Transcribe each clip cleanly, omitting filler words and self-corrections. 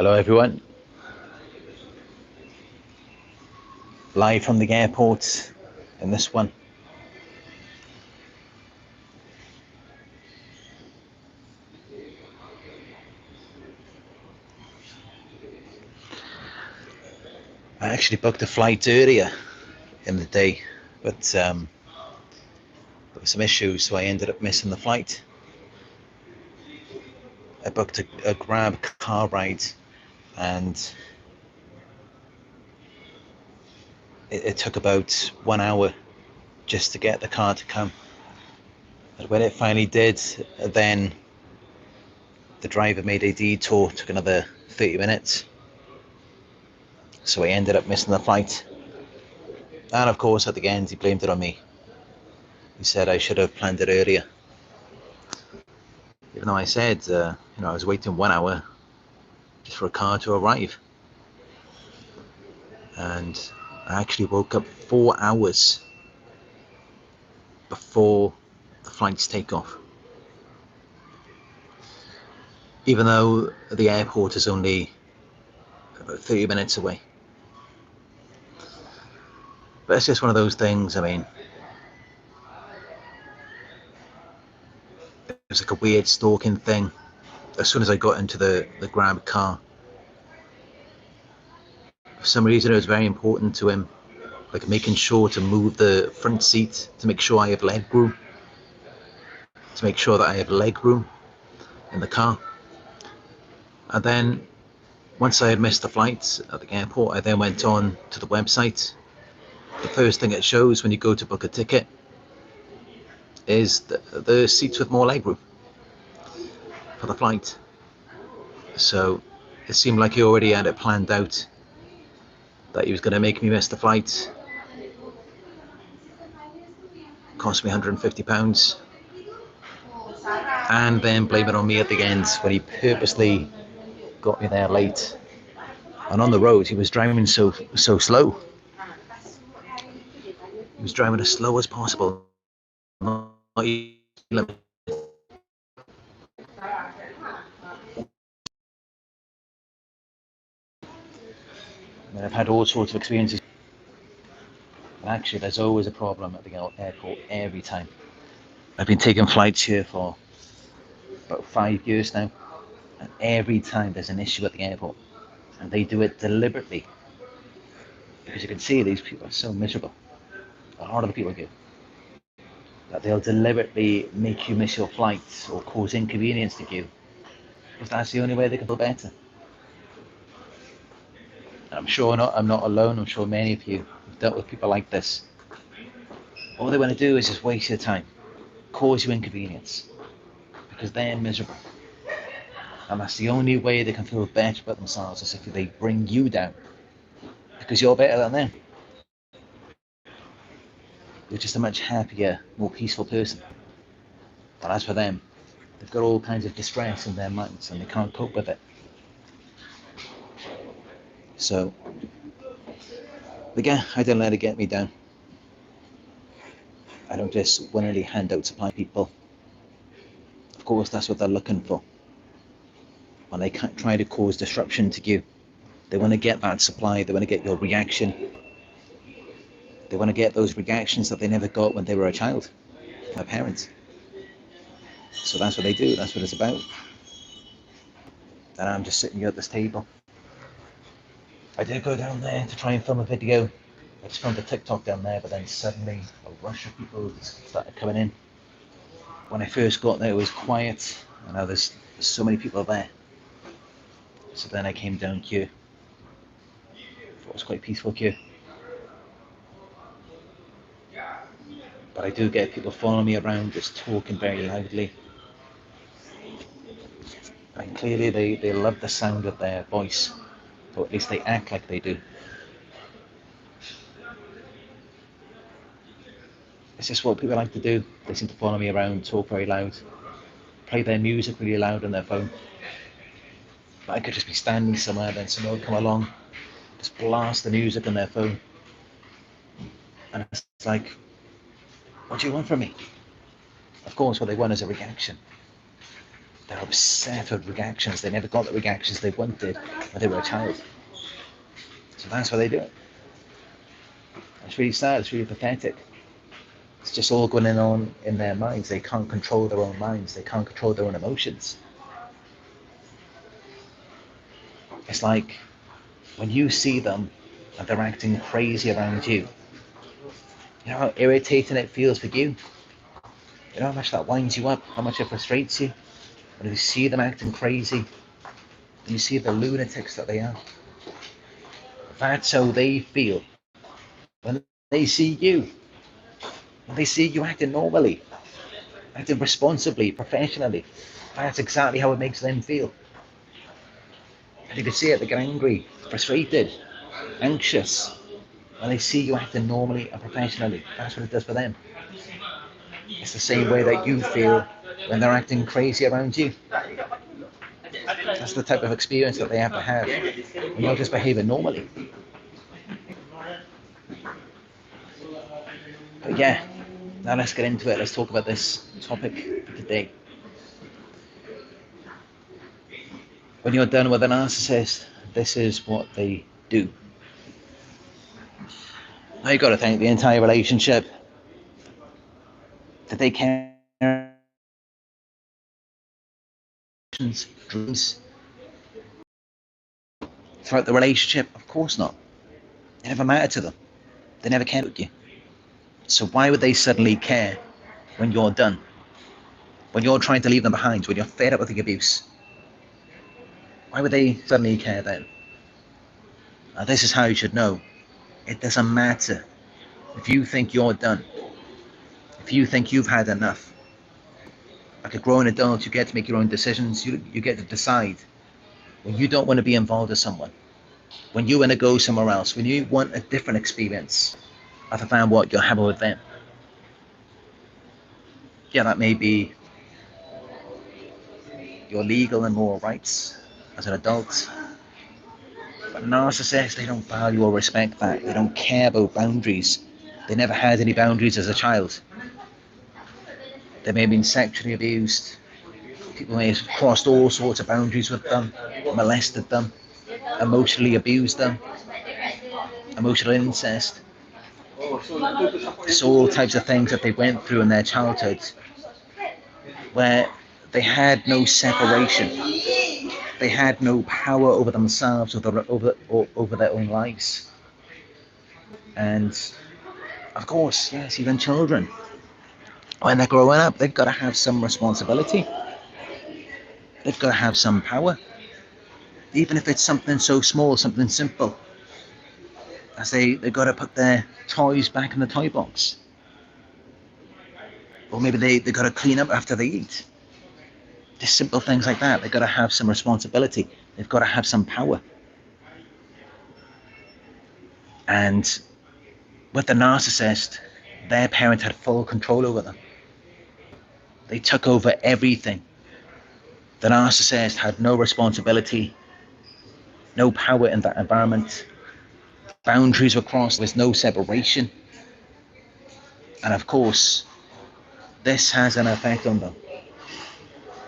Hello everyone, live from the airport in this one. I actually booked a flight earlier in the day, but there were some issues, so I ended up missing the flight. I booked a Grab car ride, and it took about 1 hour just to get the car to come. And when it finally did, then the driver made a detour, took another 30 minutes. So I ended up missing the flight. And of course, at the end, he blamed it on me. He said I should have planned it earlier. Even though I said, I was waiting 1 hour just for a car to arrive. And I actually woke up 4 hours before the flight's takeoff. Even though the airport is only about 30 minutes away. But it's just one of those things. I mean, it was like a weird stalking thing. As soon as I got into the Grab car, for some reason it was very important to him, like making sure to move the front seat to make sure I have leg room, in the car. And then once I had missed the flight at the airport, I then went on to the website. The first thing it shows when you go to book a ticket is the seats with more legroom for the flight. So it seemed like he already had it planned out that he was going to make me miss the flight. Cost me £150, and then blame it on me at the end when he purposely got me there late. And on the road, he was driving so slow. He was driving as slow as possible. I've had all sorts of experiences. And actually, there's always a problem at the airport every time. I've been taking flights here for about 5 years now, and every time there's an issue at the airport, and they do it deliberately, because you can see these people are so miserable. A lot of the people do that. They'll deliberately make you miss your flights or cause inconvenience to you, because that's the only way they can feel better. And I'm not alone. I'm sure many of you have dealt with people like this. All they want to do is just waste your time, cause you inconvenience, because they're miserable. And that's the only way they can feel better about themselves, is if they bring you down, because you're better than them. You're just a much happier, more peaceful person. But as for them, they've got all kinds of distress in their minds and they can't cope with it. So, again, I don't let it get me down. I don't just willingly hand out supply people. Of course, that's what they're looking for. When they can't try to cause disruption to you, they want to get that supply, they want to get your reaction. They want to get those reactions that they never got when they were a child, their parents. So that's what they do, that's what it's about. And I'm just sitting here at this table. I did go down there to try and film a video. I just filmed a TikTok down there, but then suddenly a rush of people started coming in. When I first got there, it was quiet, and now there's so many people there. So then I came down here. Thought it was quite peaceful here. But I do get people following me around, just talking very loudly. And clearly they love the sound of their voice, or at least they act like they do. It's just what people like to do. They seem to follow me around, talk very loud, play their music really loud on their phone. But I could just be standing somewhere, then someone will come along, just blast the music on their phone. And it's like, what do you want from me? Of course, what they want is a reaction. They're obsessed with reactions. They never got the reactions they wanted when they were a child. So that's why they do it. It's really sad. It's really pathetic. It's just all going on in their minds. They can't control their own minds. They can't control their own emotions. It's like when you see them and they're acting crazy around you, you know how irritating it feels for you? You know how much that winds you up, how much it frustrates you? When you see them acting crazy, you see the lunatics that they are. That's how they feel when they see you. When they see you acting normally, acting responsibly, professionally. That's exactly how it makes them feel. And you can see it, they get angry, frustrated, anxious. When they see you acting normally and professionally, that's what it does for them. It's the same way that you feel when they're acting crazy around you. That's the type of experience that they have to have when you're just behaving normally. But yeah, now let's get into it. Let's talk about this topic for today. When you're done with a narcissist, this is what they do. Now you've got to think the entire relationship. Did they care? Dreams throughout the relationship? Of course not. It never mattered to them. They never cared about you. So why would they suddenly care when you're done? When you're trying to leave them behind, when you're fed up with the abuse? Why would they suddenly care then? Now this is how you should know. It doesn't matter if you think you're done. If you think you've had enough. Like a grown adult, you get to make your own decisions. You get to decide when you don't want to be involved with someone. When you want to go somewhere else. When you want a different experience other than what you're having with them. Yeah, that may be your legal and moral rights as an adult. But narcissists, they don't value or respect that. They don't care about boundaries. They never had any boundaries as a child. They may have been sexually abused. People may have crossed all sorts of boundaries with them, molested them, emotionally abused them, emotional incest. It's all types of things that they went through in their childhood where they had no separation. They had no power over themselves or over their own lives. And of course, yes, even children, when they're growing up, they've got to have some responsibility. They've got to have some power. Even if it's something so small, something simple, as they've got to put their toys back in the toy box. Or maybe they've got to clean up after they eat. Just simple things like that. They've got to have some responsibility. They've got to have some power. And with the narcissist, their parent had full control over them. They took over everything. The narcissist had no responsibility, no power in that environment. Boundaries were crossed, there was no separation. And of course, this has an effect on them.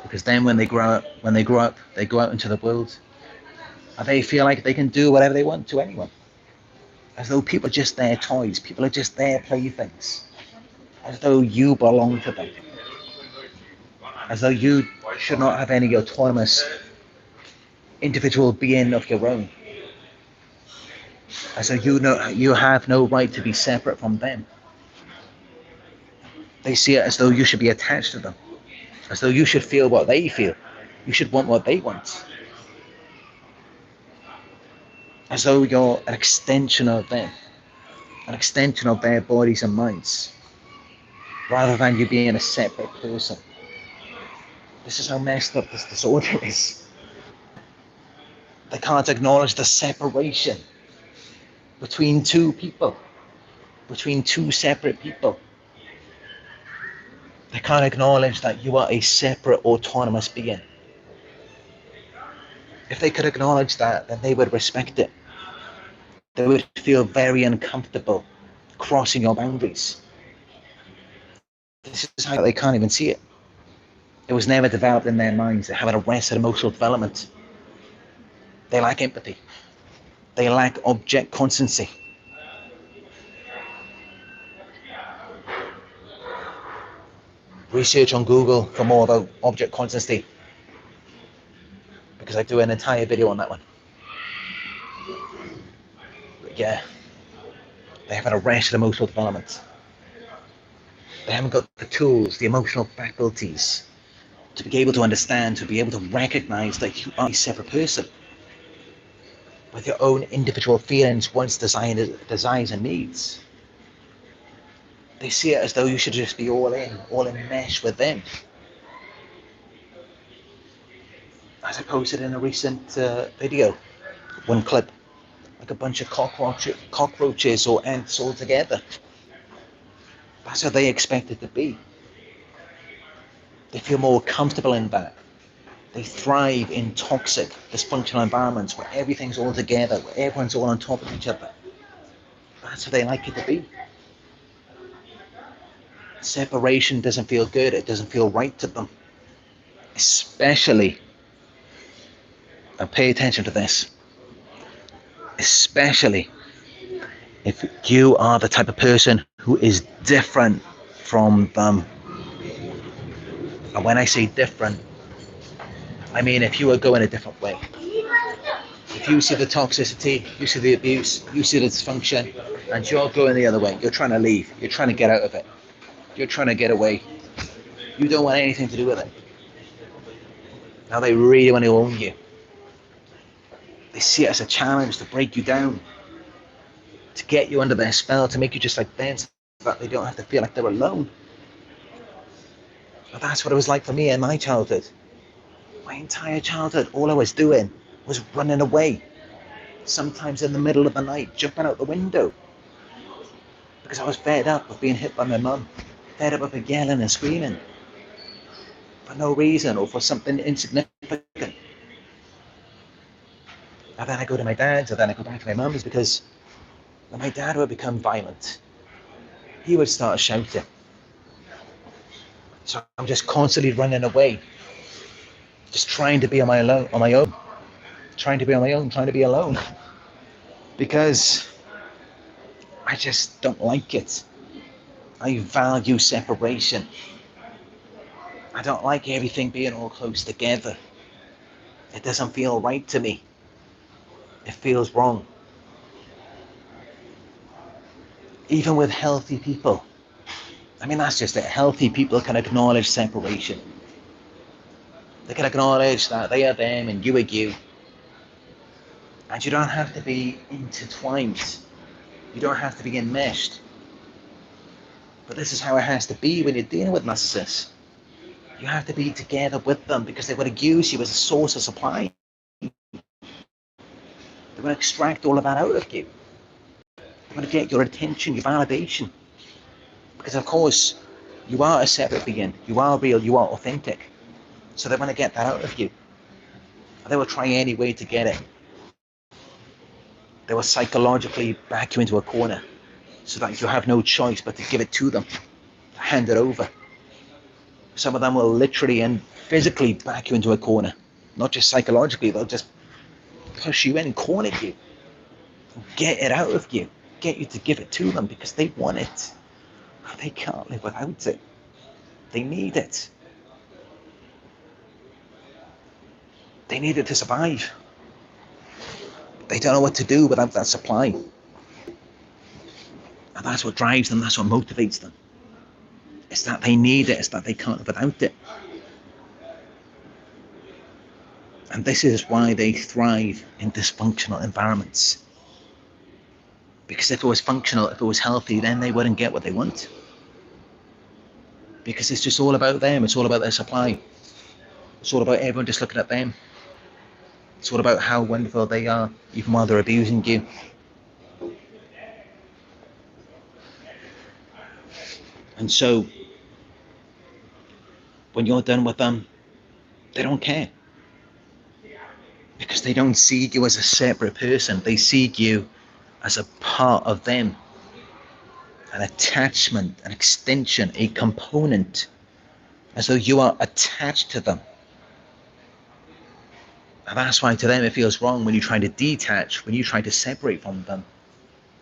Because then when they grow up, they go out into the world, and they feel like they can do whatever they want to anyone. As though people are just their toys, people are just their playthings. As though you belong to them. As though you should not have any autonomous individual being of your own. As though you have no right to be separate from them. They see it as though you should be attached to them. As though you should feel what they feel. You should want what they want. As though you're an extension of them. An extension of their bodies and minds. Rather than you being a separate person. This is how messed up this disorder is. They can't acknowledge the separation between two people. Between two separate people. They can't acknowledge that you are a separate, autonomous being. If they could acknowledge that, then they would respect it. They would feel very uncomfortable crossing your boundaries. This is how they can't even see it. It was never developed in their minds. They have an arrested emotional development. They lack empathy. They lack object constancy. Research on Google for more about object constancy, because I do an entire video on that one. But yeah, they have an arrested emotional development. They haven't got the tools, the emotional faculties to be able to understand, to be able to recognize that you are a separate person with your own individual feelings, wants, desires and needs. They see it as though you should just be all in mesh with them. As I posted in a recent video, one clip, like a bunch of cockroaches or ants all together. That's how they expect it to be. They feel more comfortable in that. They thrive in toxic, dysfunctional environments where everything's all together, where everyone's all on top of each other. That's how they like it to be. Separation doesn't feel good. It doesn't feel right to them. Especially, and pay attention to this, especially if you are the type of person who is different from them. And when I say different, I mean if you are going a different way. If you see the toxicity, you see the abuse, you see the dysfunction, and you're going the other way, you're trying to leave, you're trying to get out of it, you're trying to get away, you don't want anything to do with it. Now they really want to own you. They see it as a challenge to break you down, to get you under their spell, to make you just like them, so that they don't have to feel like they're alone. But that's what it was like for me in my childhood. My entire childhood, all I was doing was running away. Sometimes in the middle of the night, jumping out the window. Because I was fed up of being hit by my mum. Fed up of yelling and screaming. For no reason or for something insignificant. And then I go to my dad's, and then I go back to my mum's, because when my dad would become violent, he would start shouting. So I'm just constantly running away. Just trying to be on my own. Trying to be alone. Because I just don't like it. I value separation. I don't like everything being all close together. It doesn't feel right to me. It feels wrong. Even with healthy people. I mean, that's just it. Healthy people can acknowledge separation. They can acknowledge that they are them and you are you. And you don't have to be intertwined. You don't have to be enmeshed. But this is how it has to be when you're dealing with narcissists. You have to be together with them, because they want to use you as a source of supply. They want to extract all of that out of you. They want to get your attention, your validation. Because of course, you are a separate being. You are real, you are authentic. So they want to get that out of you. And they will try any way to get it. They will psychologically back you into a corner, so that you have no choice but to give it to them, to hand it over. Some of them will literally and physically back you into a corner. Not just psychologically, they'll just push you in, corner you, get it out of you, get you to give it to them, because they want it. They can't live without it. They need it. They need it to survive. They don't know what to do without that supply. And that's what drives them, that's what motivates them. It's that they need it, it's that they can't live without it. And this is why they thrive in dysfunctional environments. Because if it was functional, if it was healthy, then they wouldn't get what they want. Because it's just all about them, it's all about their supply. It's all about everyone just looking at them. It's all about how wonderful they are, even while they're abusing you. And so, when you're done with them, they don't care. Because they don't see you as a separate person. They see you as a part of them. An attachment, an extension, a component as though you are attached to them. And that's why to them it feels wrong when you try to detach, when you try to separate from them.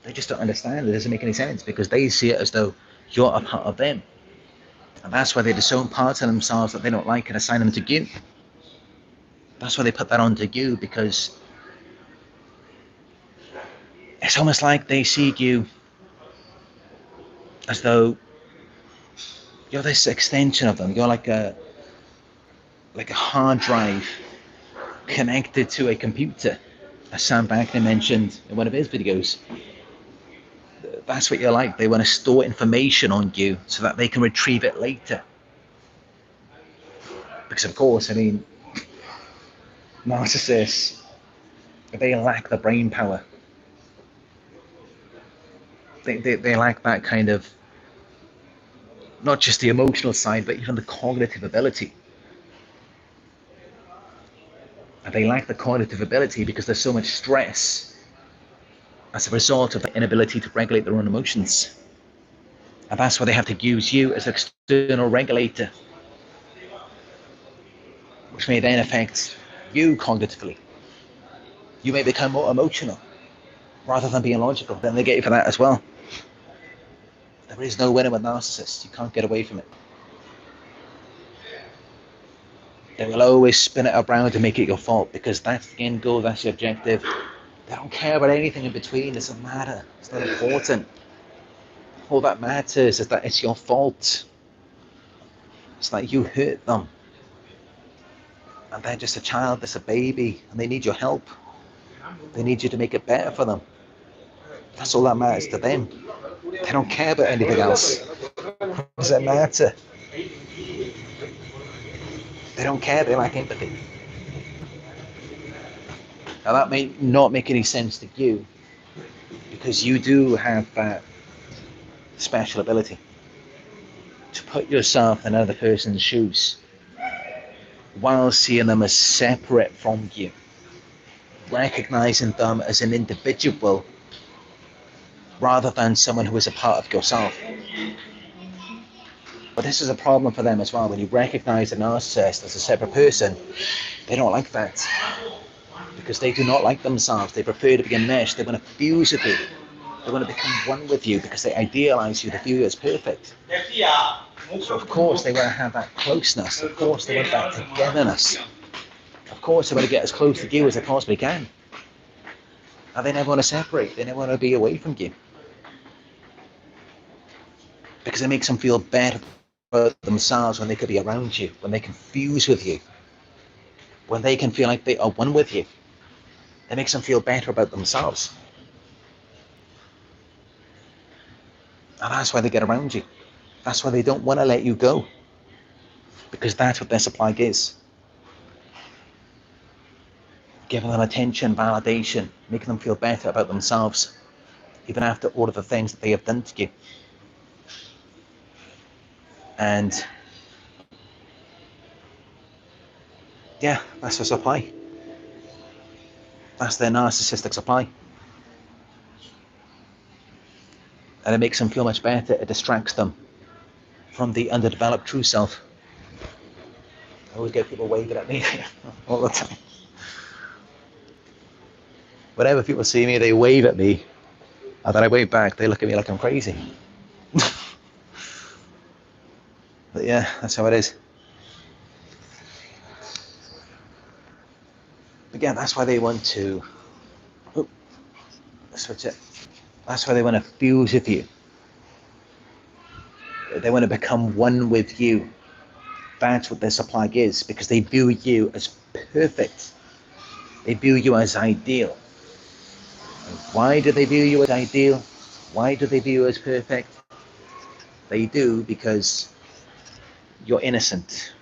They just don't understand. It doesn't make any sense because they see it as though you're a part of them. And that's why they disown parts of themselves that they don't like and assign them to you. That's why they put that onto you, because it's almost like they see you as though you're this extension of them. You're like a hard drive connected to a computer, as Sam Bankman mentioned in one of his videos. That's what you're like. They want to store information on you so that they can retrieve it later. Because of course, I mean, narcissists, they lack the brain power. They lack that kind of, not just the emotional side, but even the cognitive ability. And they lack the cognitive ability because there's so much stress as a result of the inability to regulate their own emotions. And that's why they have to use you as an external regulator, which may then affect you cognitively. You may become more emotional rather than being logical. Then they get you for that as well. There is no winner with narcissists. You can't get away from it. They will always spin it around to make it your fault because that's the end goal, that's the objective. They don't care about anything in between. It doesn't matter. It's not important. All that matters is that it's your fault. It's like you hurt them. And they're just a child, they're a baby, and they need your help. They need you to make it better for them. That's all that matters to them. They don't care about anything else. What does it matter? They don't care, they lack empathy. Now that may not make any sense to you, because you do have that special ability to put yourself in another person's shoes while seeing them as separate from you, recognizing them as an individual rather than someone who is a part of yourself. But this is a problem for them as well. When you recognize a narcissist as a separate person, they don't like that because they do not like themselves. They prefer to be enmeshed. They want to fuse with you. They want to become one with you because they idealize you. They view you as perfect. So of course they want to have that closeness. Of course they want that togetherness. Of course they want to get as close to you as they possibly can. And they never want to separate. They never want to be away from you. Because it makes them feel better about themselves when they could be around you, when they can fuse with you, when they can feel like they are one with you. It makes them feel better about themselves. And that's why they get around you. That's why they don't want to let you go. Because that's what their supply is. Giving them attention, validation, making them feel better about themselves, even after all of the things that they have done to you. And yeah, that's their supply. That's their narcissistic supply. And it makes them feel much better. It distracts them from the underdeveloped true self. I always get people waving at me all the time. Whenever people see me, they wave at me, and then I wave back. They look at me like I'm crazy. But yeah, that's how it is. Again, that's why they want to switch it. That's why they want to fuse with you. They want to become one with you. That's what their supply is, because they view you as perfect. They view you as ideal. And why do they view you as ideal? Why do they view you as perfect? They do because you're innocent.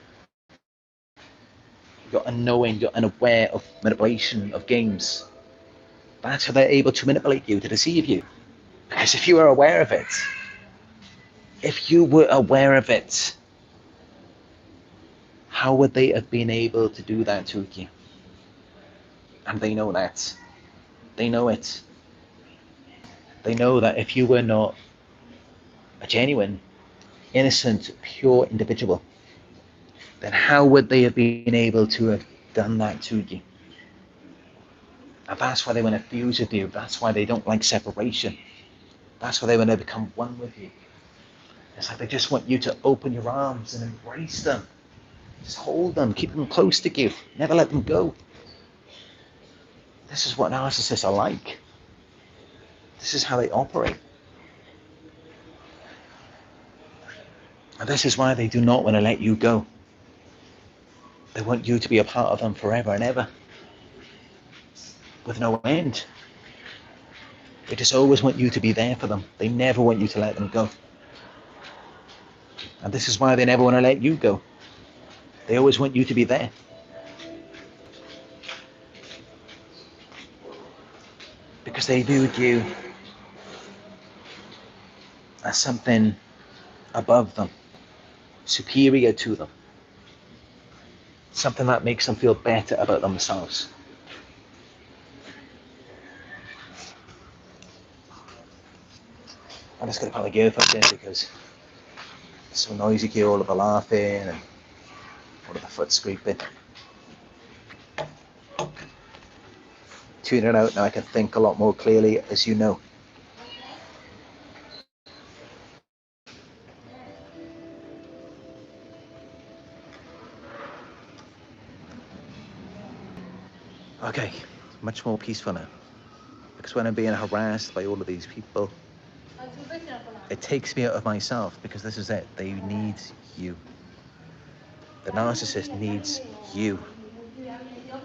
You're unknowing, you're unaware of manipulation, of games. That's how they're able to manipulate you, to deceive you. Because if you were aware of it, how would they have been able to do that to you? And they know that. They know it. They know that if you were not a genuine, innocent, pure individual, then how would they have been able to have done that to you? And that's why they want to fuse with you. That's why they don't like separation. That's why they want to become one with you. It's like they just want you to open your arms and embrace them. Just hold them, keep them close to you, never let them go. This is what narcissists are like. This is how they operate. And this is why they do not want to let you go. They want you to be a part of them forever and ever, with no end. They just always want you to be there for them. They never want you to let them go. And this is why they never want to let you go. They always want you to be there. Because they viewed you as something above them, superior to them, something that makes them feel better about themselves. I'm just going to put my earphones in because it's so noisy here, all of the laughing and all of the foot scraping. Tune it out now, I can think a lot more clearly, as you know. Okay, much more peaceful now. Because when I'm being harassed by all of these people, it takes me out of myself, because this is it. They need you. The narcissist needs you.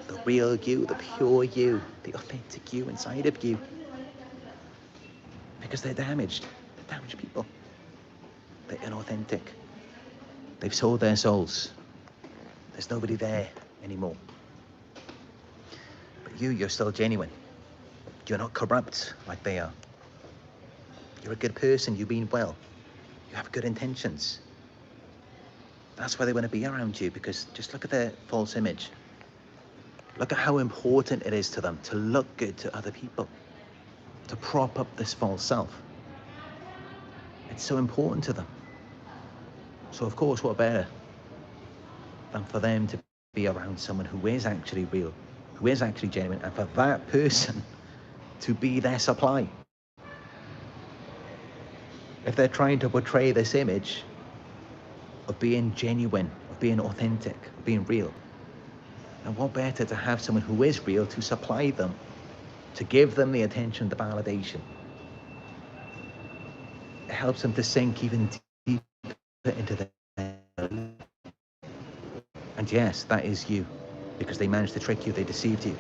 The real you, the pure you, the authentic you inside of you. Because they're damaged. They're damaged people. They're inauthentic. They've sold their souls. There's nobody there anymore. But you're still genuine. You're not corrupt like they are. You're a good person. You mean well. You have good intentions. That's why they want to be around you, because just look at their false image. Look at how important it is to them to look good to other people, to prop up this false self. It's so important to them. So of course, what better than for them to be around someone who is actually real, who is actually genuine, and for that person to be their supply. If they're trying to portray this image of being genuine, of being authentic, of being real, and what better to have someone who is real to supply them, to give them the attention, the validation. It helps them to sink even deeper into their... And yes, that is you, because they managed to trick you, they deceived you.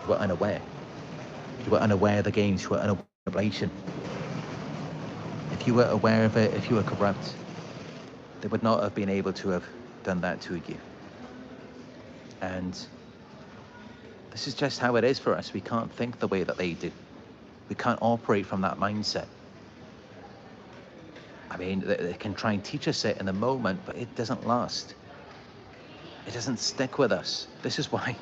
You were unaware. You were unaware of the games, you were unaware of manipulation. If you were aware of it, if you were corrupt, they would not have been able to have done that to you. And this is just how it is for us. We can't think the way that they do. We can't operate from that mindset. I mean, they can try and teach us it in the moment, but it doesn't last. It doesn't stick with us. This is why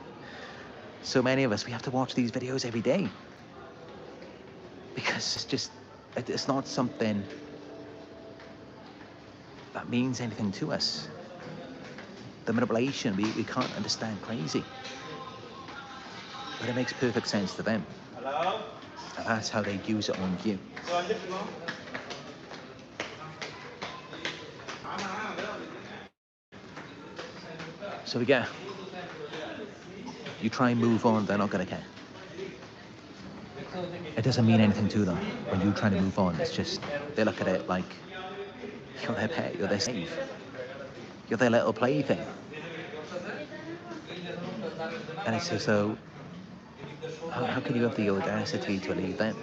so many of us, we have to watch these videos every day. Because it's not something that means anything to us. The manipulation, we can't understand crazy. But it makes perfect sense to them. Hello? And that's how they use it on you. So again, you try and move on, they're not going to care. It doesn't mean anything to them when you try to move on. It's just, they look at it like you're their pet, you're their slave, you're their little plaything. And it's as though, how can you have the audacity to leave them?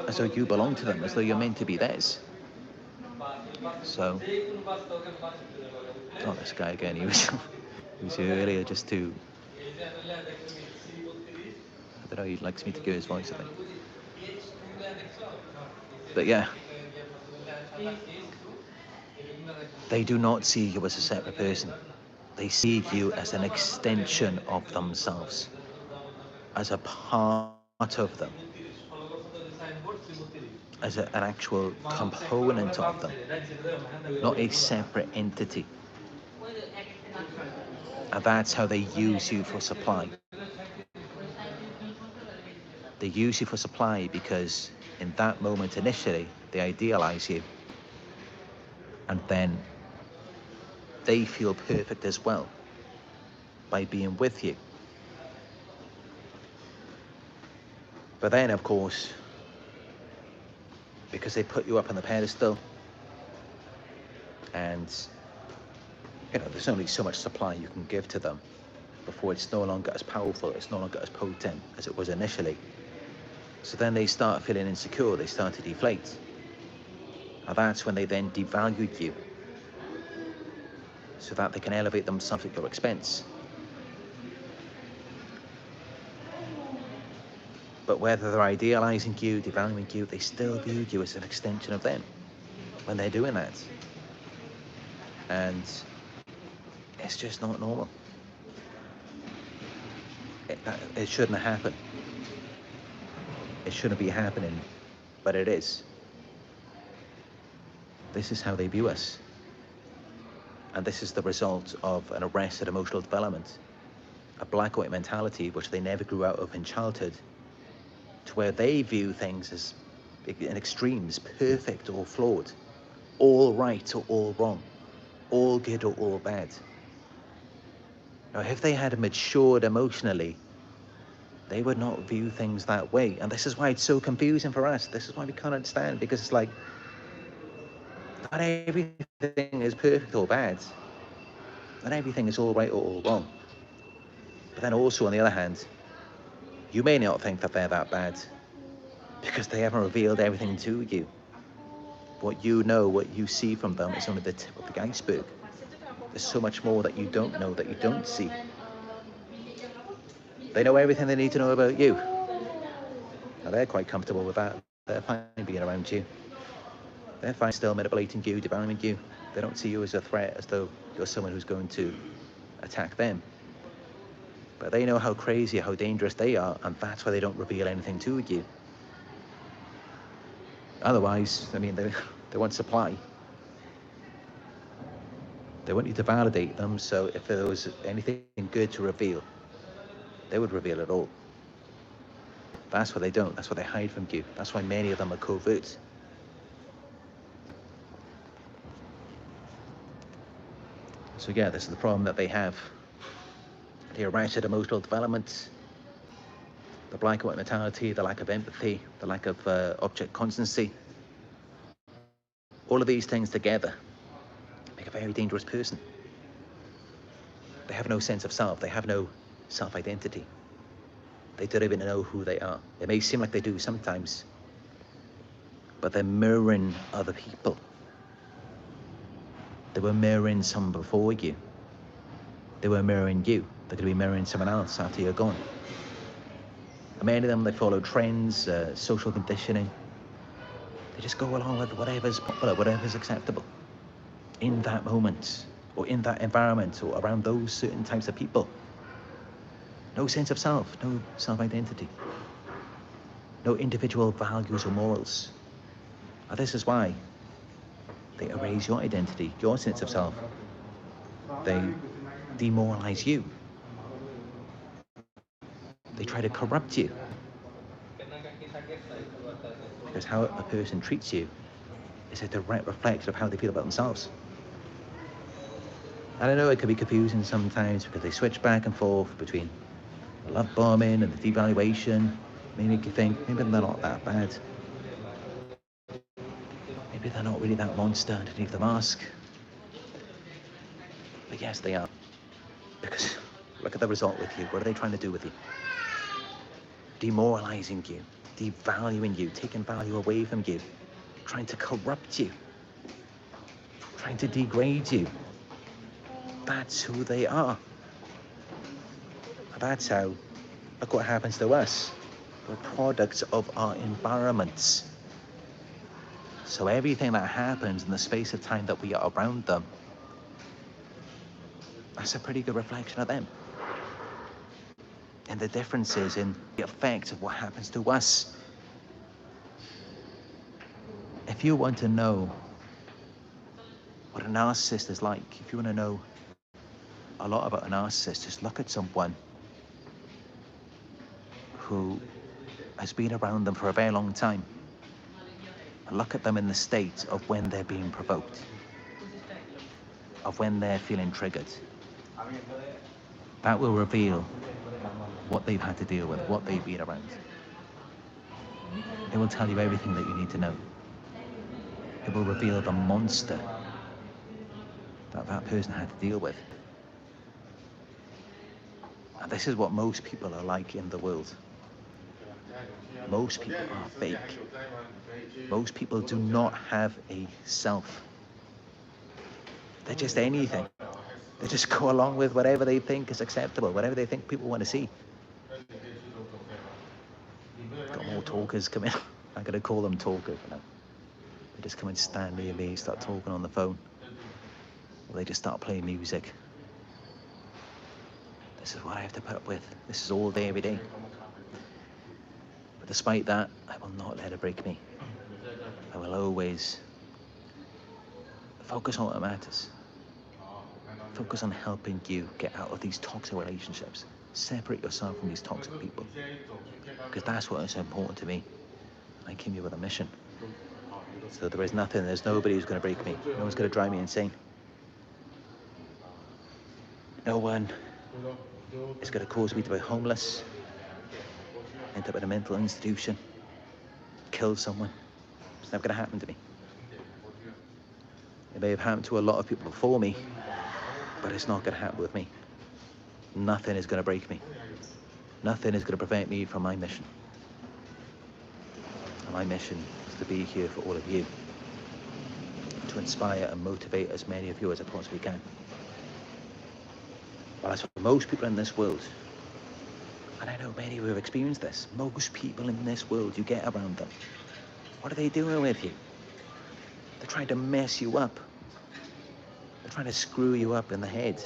As though you belong to them, as though you're meant to be theirs. So, oh, this guy again, he was here earlier just to, I don't know, he likes me to hear his voice, I think. But yeah, they do not see you as a separate person. They see you as an extension of themselves, as a part of them. as an actual component of them, not a separate entity. And that's how they use you for supply. They use you for supply because in that moment initially, they idealize you. And then they feel perfect as well by being with you. But then, of course, because they put you up on the pedestal, and there's only so much supply you can give to them before it's no longer as powerful, it's no longer as potent as it was initially. So then they start feeling insecure, they start to deflate. And that's when they then devalue you so that they can elevate themselves at your expense. But whether they're idealizing you, devaluing you, they still view you as an extension of them when they're doing that. And it's just not normal. It shouldn't happen. It shouldn't be happening, but it is. This is how they view us. And this is the result of an arrested emotional development, a black white mentality which they never grew out of in childhood, to where they view things as in extremes, perfect or flawed, all right or all wrong, all good or all bad. Now, if they had matured emotionally, they would not view things that way. And this is why it's so confusing for us. This is why we can't understand, because it's like, not everything is perfect or bad. Not everything is all right or all wrong. But then also, on the other hand, you may not think that they're that bad because they haven't revealed everything to you. What you know, what you see from them is only the tip of the iceberg. There's so much more that you don't know, that you don't see. They know everything they need to know about you. Now, they're quite comfortable with that. They're fine being around you. They're fine still manipulating you, devaluing you. They don't see you as a threat, as though you're someone who's going to attack them. But they know how crazy, how dangerous they are, and that's why they don't reveal anything to you. Otherwise, I mean, they want supply. They want you to validate them, so if there was anything good to reveal, they would reveal it all. That's what they don't. That's what they hide from you. That's why many of them are covert. So yeah, this is the problem that they have. The arrested emotional development, the black and white mentality, the lack of empathy, the lack of object constancy. All of these things together make a very dangerous person. They have no sense of self. They have no self-identity. They don't even know who they are. It may seem like they do sometimes, but they're mirroring other people. They were mirroring someone before you. They were mirroring you. They're going to be mirroring someone else after you're gone. And many of them, they follow trends, social conditioning. They just go along with whatever's popular, whatever's acceptable in that moment, or in that environment, or around those certain types of people. No sense of self, no self-identity, no individual values or morals. And this is why they erase your identity, your sense of self. They demoralize you. They try to corrupt you. Because how a person treats you is a direct reflection of how they feel about themselves. And I know it can be confusing sometimes because they switch back and forth between the love bombing and the devaluation. Maybe you think, maybe they're not that bad. Maybe they're not really that monster underneath the mask. But yes, they are. Because look at the result with you. What are they trying to do with you? Demoralizing you, devaluing you, taking value away from you, trying to corrupt you, trying to degrade you. That's who they are. And that's how, look what happens to us. We're products of our environments. So everything that happens in the space of time that we are around them, that's a pretty good reflection of them. And the differences in the effect of what happens to us. If you want to know what a narcissist is like, if you want to know a lot about a narcissist, just look at someone who has been around them for a very long time. And look at them in the state of when they're being provoked, of when they're feeling triggered. That will reveal what they've had to deal with, what they've been around. It will tell you everything that you need to know. It will reveal the monster that that person had to deal with. And this is what most people are like in the world. Most people are fake. Most people do not have a self. They're just anything. They just go along with whatever they think is acceptable, whatever they think people want to see. Got more talkers coming. I'm going to call them talkers now. They just come and stand near me, start talking on the phone. Or they just start playing music. This is what I have to put up with. This is all day, every day. But despite that, I will not let it break me. I will always focus on what matters. Focus on helping you get out of these toxic relationships. Separate yourself from these toxic people. Because that's what is so important to me. I came here with a mission. So there's nobody who's going to break me. No one's going to drive me insane. No one is going to cause me to be homeless, end up in a mental institution, kill someone. It's never going to happen to me. It may have happened to a lot of people before me, but it's not going to happen with me. Nothing is going to break me. Nothing is going to prevent me from my mission. And my mission is to be here for all of you, to inspire and motivate as many of you as I possibly can. But as for most people in this world, and I know many who have experienced this, most people in this world, you get around them, what are they doing with you? They're trying to mess you up. They're trying to screw you up in the head.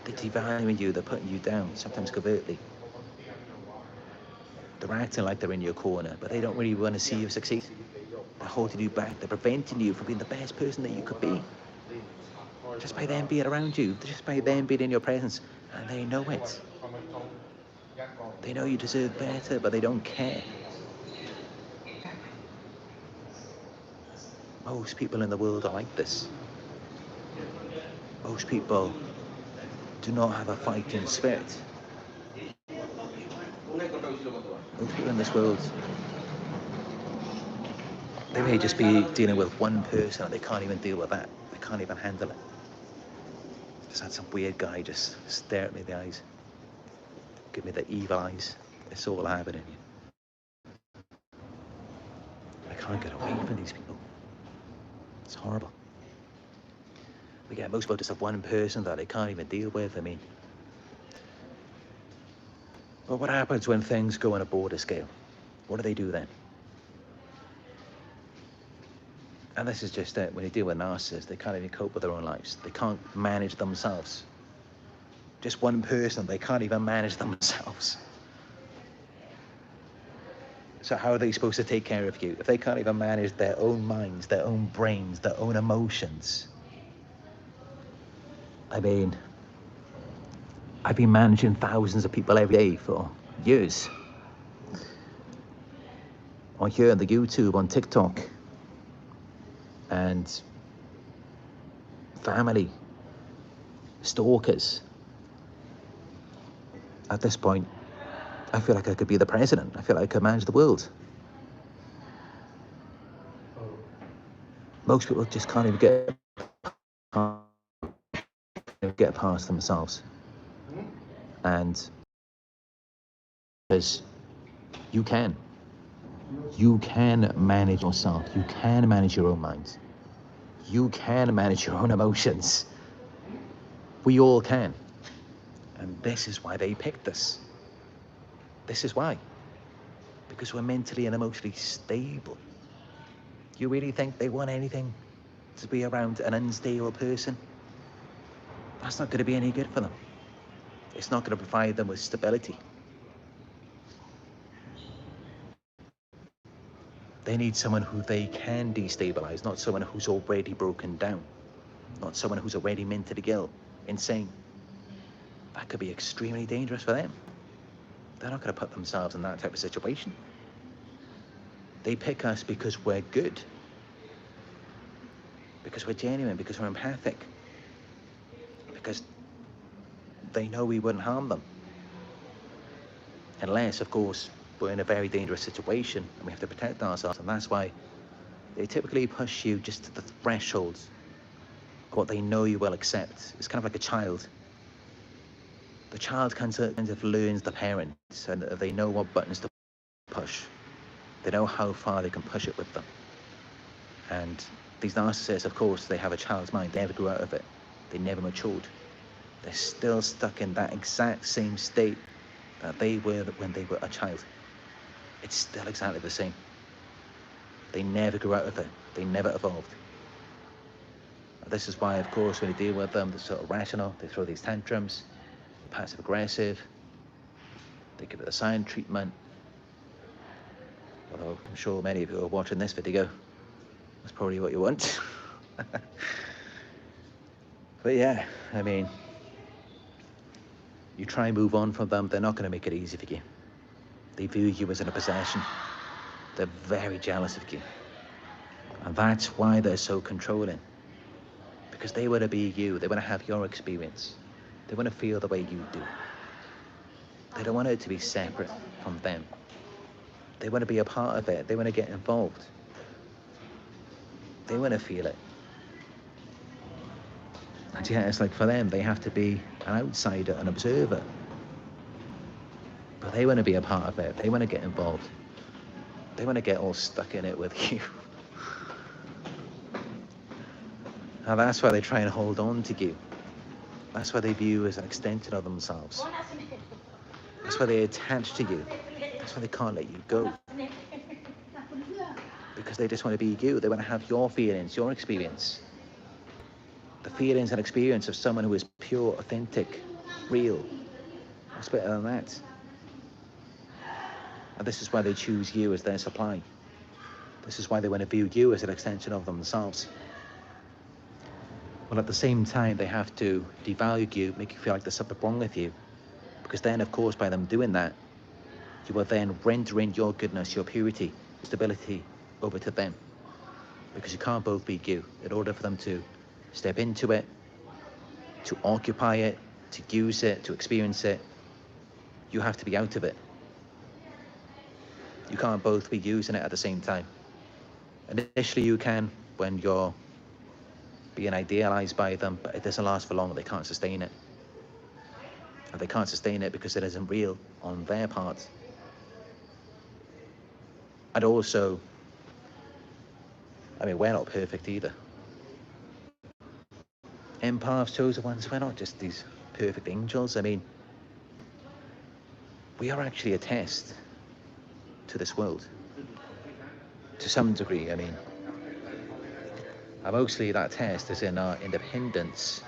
They're devaluing you, they're putting you down, sometimes covertly. They're acting like they're in your corner, but they don't really want to see you succeed. They're holding you back, they're preventing you from being the best person that you could be. Just by them being around you, just by them being in your presence, and they know it. They know you deserve better, but they don't care. Most people in the world are like this. Most people do not have a fighting spirit. Most people in this world, they may just be dealing with one person and they can't even deal with that. They can't even handle it. Just had some weird guy just stare at me in the eyes. Give me the evil eyes. It's all happening here. I can't get away from these people. It's horrible. We get most people just have one person that they can't even deal with. I mean, but what happens when things go on a border scale? What do they do then? And this is just it. When you deal with narcissists, they can't even cope with their own lives. They can't manage themselves. Just one person, they can't even manage themselves. So how are they supposed to take care of you if they can't even manage their own minds, their own brains, their own emotions? I mean, I've been managing thousands of people every day for years. On here, on the YouTube, on TikTok, and family, stalkers. At this point, I feel like I could be the president. I feel like I could manage the world. Most people just can't even get past themselves. And because you can manage yourself. You can manage your own mind. You can manage your own emotions. We all can. And this is why they picked us. This is why. Because we're mentally and emotionally stable. You really think they want anything to be around an unstable person? That's not going to be any good for them. It's not going to provide them with stability. They need someone who they can destabilize, not someone who's already broken down, not someone who's already mentally ill, insane. That could be extremely dangerous for them. They're not going to put themselves in that type of situation. They pick us because we're good, because we're genuine, because we're empathic, because they know we wouldn't harm them. Unless, of course, we're in a very dangerous situation and we have to protect ourselves. And that's why they typically push you just to the threshold of what they know you will accept. It's kind of like a child. The child kind of learns the parents, and they know what buttons to push. They know how far they can push it with them. And these narcissists, of course, they have a child's mind. They never grew out of it. They never matured. They're still stuck in that exact same state that they were when they were a child. It's still exactly the same. They never grew out of it. They never evolved. And this is why, of course, when you deal with them, they're sort of rational. They throw these tantrums, passive aggressive. They give it the silent treatment. Although I'm sure many of you are watching this video. That's probably what you want. But yeah, I mean, you try and move on from them, they're not going to make it easy for you. They view you as a possession. They're very jealous of you. And that's why they're so controlling. Because they want to be you. They want to have your experience. They want to feel the way you do. They don't want it to be separate from them. They want to be a part of it. They want to get involved. They want to feel it. And yeah, it's like for them, they have to be an outsider, an observer. But they want to be a part of it. They want to get involved. They want to get all stuck in it with you. And that's why they try and hold on to you. That's why they view you as an extension of themselves. That's why they attach to you. That's why they can't let you go. Because they just want to be you. They want to have your feelings, your experience. The feelings and experience of someone who is pure, authentic, real. What's better than that? And this is why they choose you as their supply. This is why they want to view you as an extension of themselves. Well, at the same time, they have to devalue you, make you feel like there's something wrong with you. Because then, of course, by them doing that, you are then rendering your goodness, your purity, stability over to them. Because you can't both be you. In order for them to step into it, to occupy it, to use it, to experience it, you have to be out of it. You can't both be using it at the same time. Initially you can when you're being idealized by them, but it doesn't last for long. They can't sustain it. And they can't sustain it because it isn't real on their part. And also, I mean, we're not perfect either. Empaths, chosen ones, we're not just these perfect angels. I mean, we are actually a test to this world. To some degree, I mean. And mostly that test is in our independence,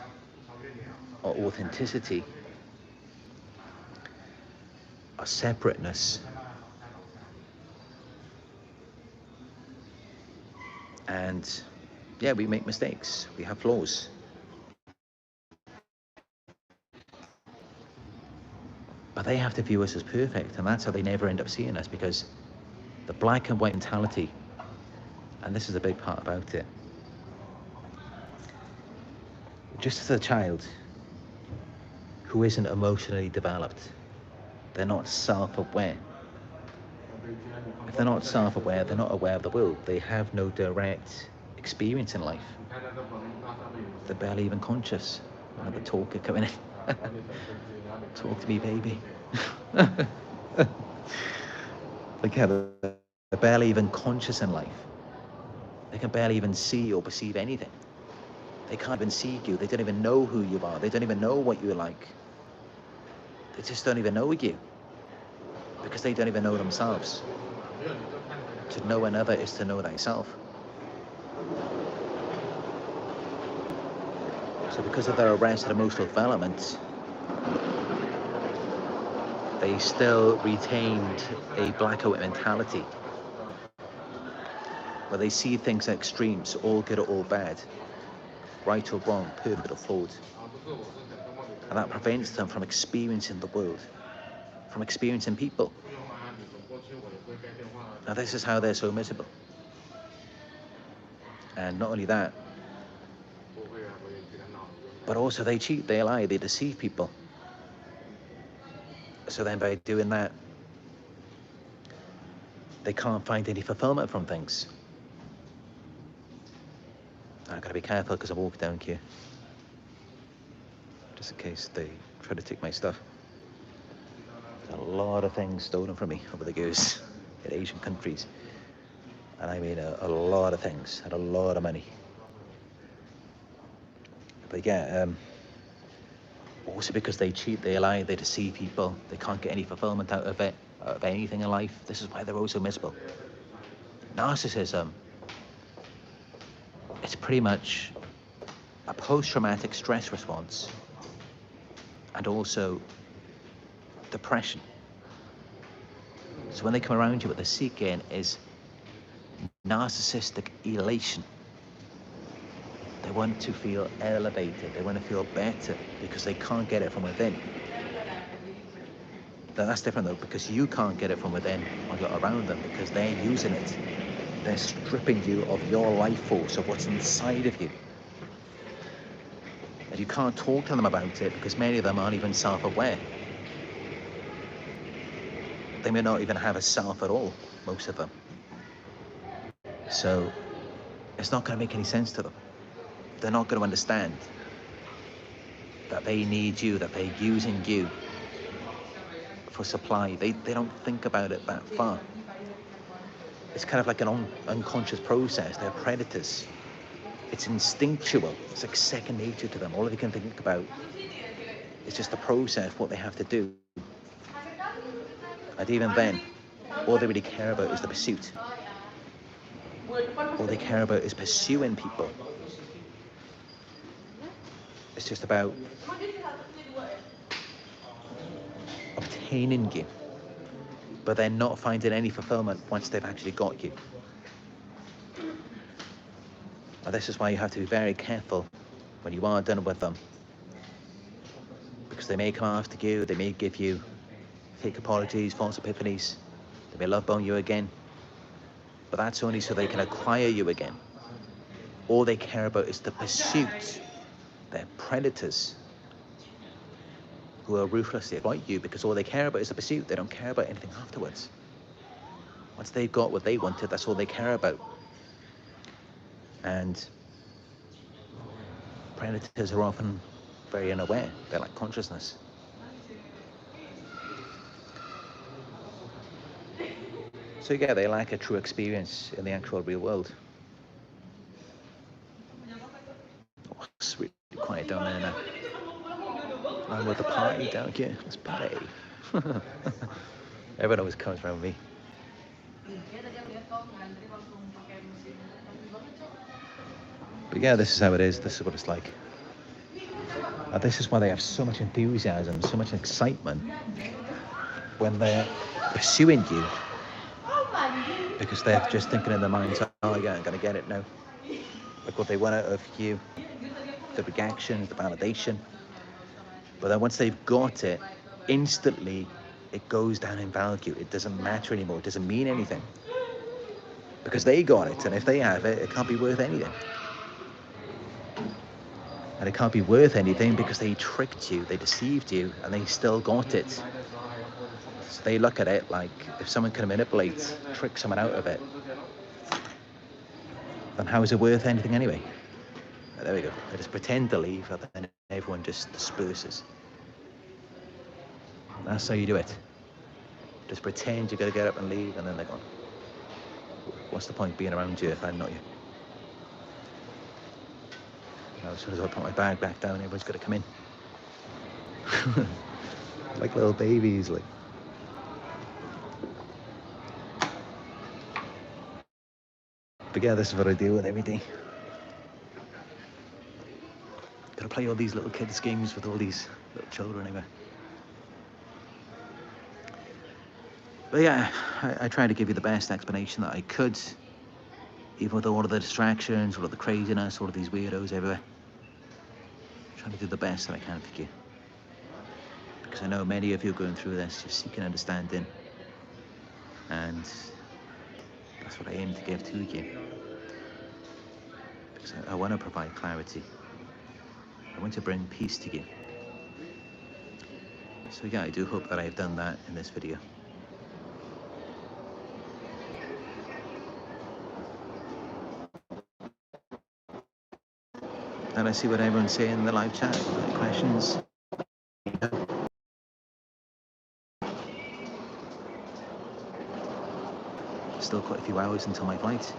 our authenticity, our separateness. And yeah, we make mistakes, we have flaws. But they have to view us as perfect, and that's how they never end up seeing us, because the black and white mentality, and this is a big part about it, just as a child who isn't emotionally developed, they're not self-aware. If they're not self-aware, they're not aware of the world. They have no direct experience in life. They're barely even conscious. Another talker coming in. Talk to me, baby. Like, yeah, they're barely even conscious in life. They can barely even see or perceive anything. They can't even see you. They don't even know who you are. They don't even know what you're like. They just don't even know you. Because they don't even know themselves. To know another is to know thyself. So because of their arrested emotional development, they still retained a black and white mentality. where they see things at extremes, all good or all bad, right or wrong, perfect or flawed. And that prevents them from experiencing the world, from experiencing people. Now this is how they're so miserable. And not only that, but also they cheat, they lie, they deceive people. So then by doing that, they can't find any fulfillment from things. I've got to be careful because I walk down here, just in case they try to take my stuff. A lot of things stolen from me over the years in Asian countries. And I mean a lot of things, and a lot of money. But yeah, also because they cheat, they lie, they deceive people, they can't get any fulfillment out of it, out of anything in life. This is why they're all so miserable. Narcissism, it's pretty much a post-traumatic stress response and also depression. So when they come around you, what they're seeking is narcissistic elation. They want to feel elevated, they want to feel better because they can't get it from within. Now that's different though, because you can't get it from within while you're around them, because they're using it. They're stripping you of your life force, of what's inside of you. And you can't talk to them about it because many of them aren't even self-aware. They may not even have a self at all, most of them. So it's not going to make any sense to them. They're not going to understand that they need you, that they're using you for supply. They don't think about it that far. It's kind of like an unconscious process. They're predators. It's instinctual. It's like second nature to them. All they can think about is just the process, what they have to do. And even then, all they really care about is the pursuit. All they care about is pursuing people. It's just about obtaining you, but they're not finding any fulfillment once they've actually got you. And this is why you have to be very careful when you are done with them, because they may come after you, they may give you fake apologies, false epiphanies, they may love bomb you again, but that's only so they can acquire you again. All they care about is the pursuit. They're predators who are ruthlessly exploit you because all they care about is the pursuit. They don't care about anything afterwards. Once they've got what they wanted, that's all they care about. And predators are often very unaware. They lack consciousness. So yeah, they lack a true experience in the actual real world. Oh, it's really quiet down there now. I'm with the party down here. Let's party. Everyone always comes around me. But yeah, this is how it is. This is what it's like. And this is why they have so much enthusiasm, so much excitement when they're pursuing you, because they're just thinking in their minds, oh yeah, I'm gonna get it now. Like what they want out of you, the reaction, the validation. But then once they've got it, instantly it goes down in value. It doesn't matter anymore. It doesn't mean anything. Because they got it, and if they have it, it can't be worth anything. And it can't be worth anything because they tricked you, they deceived you, and they still got it. So they look at it like, if someone can manipulate, trick someone out of it, then how is it worth anything anyway? There we go. They just pretend to leave, and then everyone just disperses. That's how you do it. Just pretend you're going to get up and leave, and then they're gone. What's the point being around you if I'm not you? Now, as soon as I put my bag back down, everyone's got to come in. Like little babies, like. But yeah, this is what I deal with every day. Gotta play all these little kids' games with all these little children anyway. But yeah, I tried to give you the best explanation that I could. Even with all of the distractions, all of the craziness, all of these weirdos everywhere. I'm trying to do the best that I can for you. Because I know many of you are going through this, just seeking understanding. And that's what I aim to give to you. Because I want to provide clarity. I want to bring peace to you. So yeah, I do hope that I've done that in this video. And I see what everyone's saying in the live chat. Any questions? Still quite a few hours until my flight.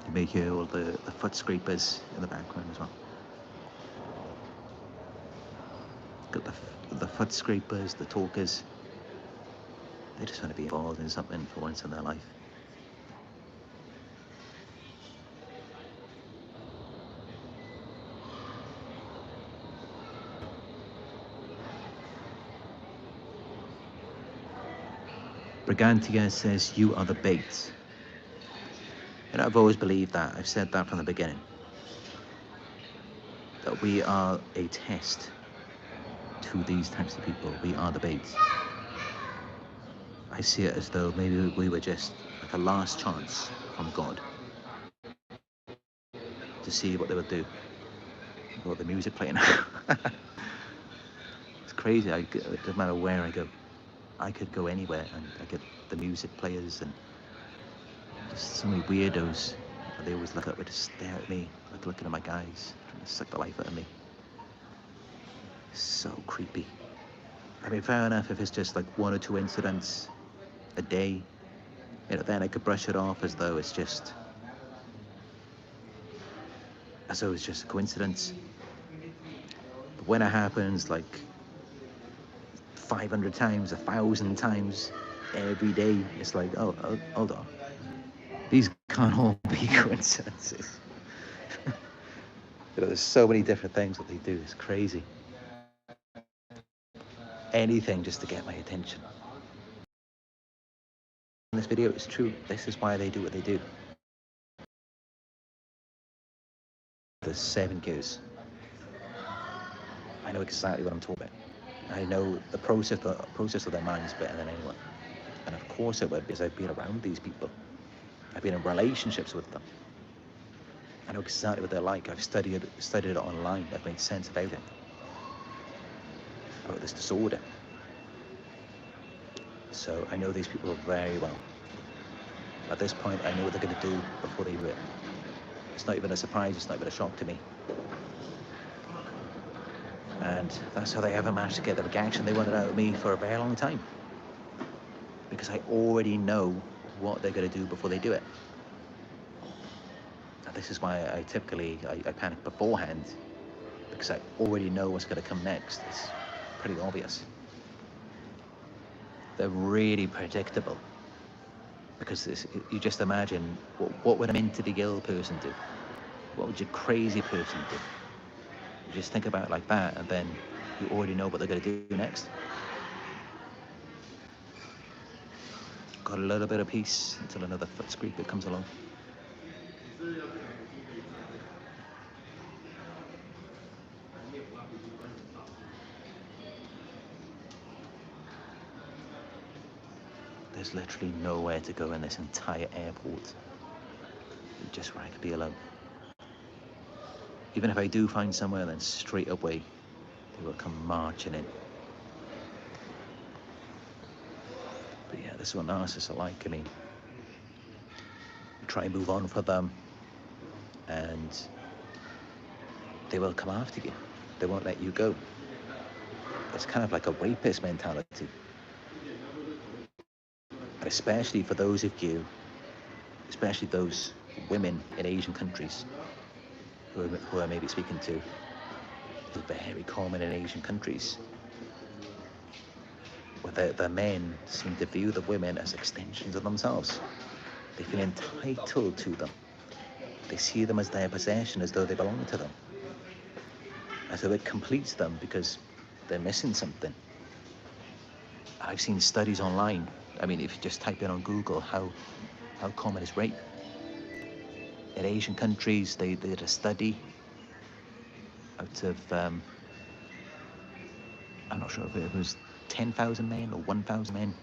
You may hear all the foot scrapers in the background as well. Got the foot scrapers, the talkers. They just want to be involved in something for once in their life. Brigantia says, you are the bait. You know, I've always believed that. I've said that from the beginning. That we are a test to these types of people. We are the bait. I see it as though maybe we were just like a last chance from God to see what they would do. Got the music playing. It's crazy. It doesn't matter where I go. I could go anywhere and I get the music players and just so many weirdos. They always look up and just stare at me, like looking at my guys, trying to suck the life out of me. So creepy. I mean, fair enough if it's just like 1 or 2 incidents a day, you know, then I could brush it off as though it's just a coincidence. But when it happens like 500 times, 1,000 times every day, it's like, oh, hold on. These can't all be coincidences. You know, there's so many different things that they do. It's crazy. Anything just to get my attention. In this video, it's true. This is why they do what they do. There's 7 gears. I know exactly what I'm talking about. I know the process of their minds better than anyone. And of course it would, because I've been around these people. I've been in relationships with them. I know exactly what they're like. I've studied it online. I've made sense of everything about this disorder. So I know these people very well. At this point, I know what they're going to do before they do it. It's not even a surprise. It's not even a shock to me. And that's how they ever managed to get the reaction they wanted out of me for a very long time. Because I already know what they're going to do before they do it. And this is why I typically panic beforehand, because I already know what's going to come next. It's pretty obvious. They're really predictable. Because you just imagine, what would a mentally ill person do? What would your crazy person do? You just think about it like that, and then you already know what they're going to do next. Got a little bit of peace until another foot scraper comes along. There's literally nowhere to go in this entire airport. Just where I could be alone. Even if I do find somewhere, then straight away they will come marching in. But yeah, this is what narcissists are like. I mean, you try and move on for them, and they will come after you. They won't let you go. It's kind of like a rapist mentality. And especially for those of you, especially those women in Asian countries who I may be speaking to, is very common in Asian countries, where the men seem to view the women as extensions of themselves. They feel entitled to them. They see them as their possession, as though they belong to them, as though it completes them because they're missing something. I've seen studies online. I mean, if you just type in on Google how common is rape. In Asian countries, they did a study out of, I'm not sure if it was 10,000 men or 1,000 men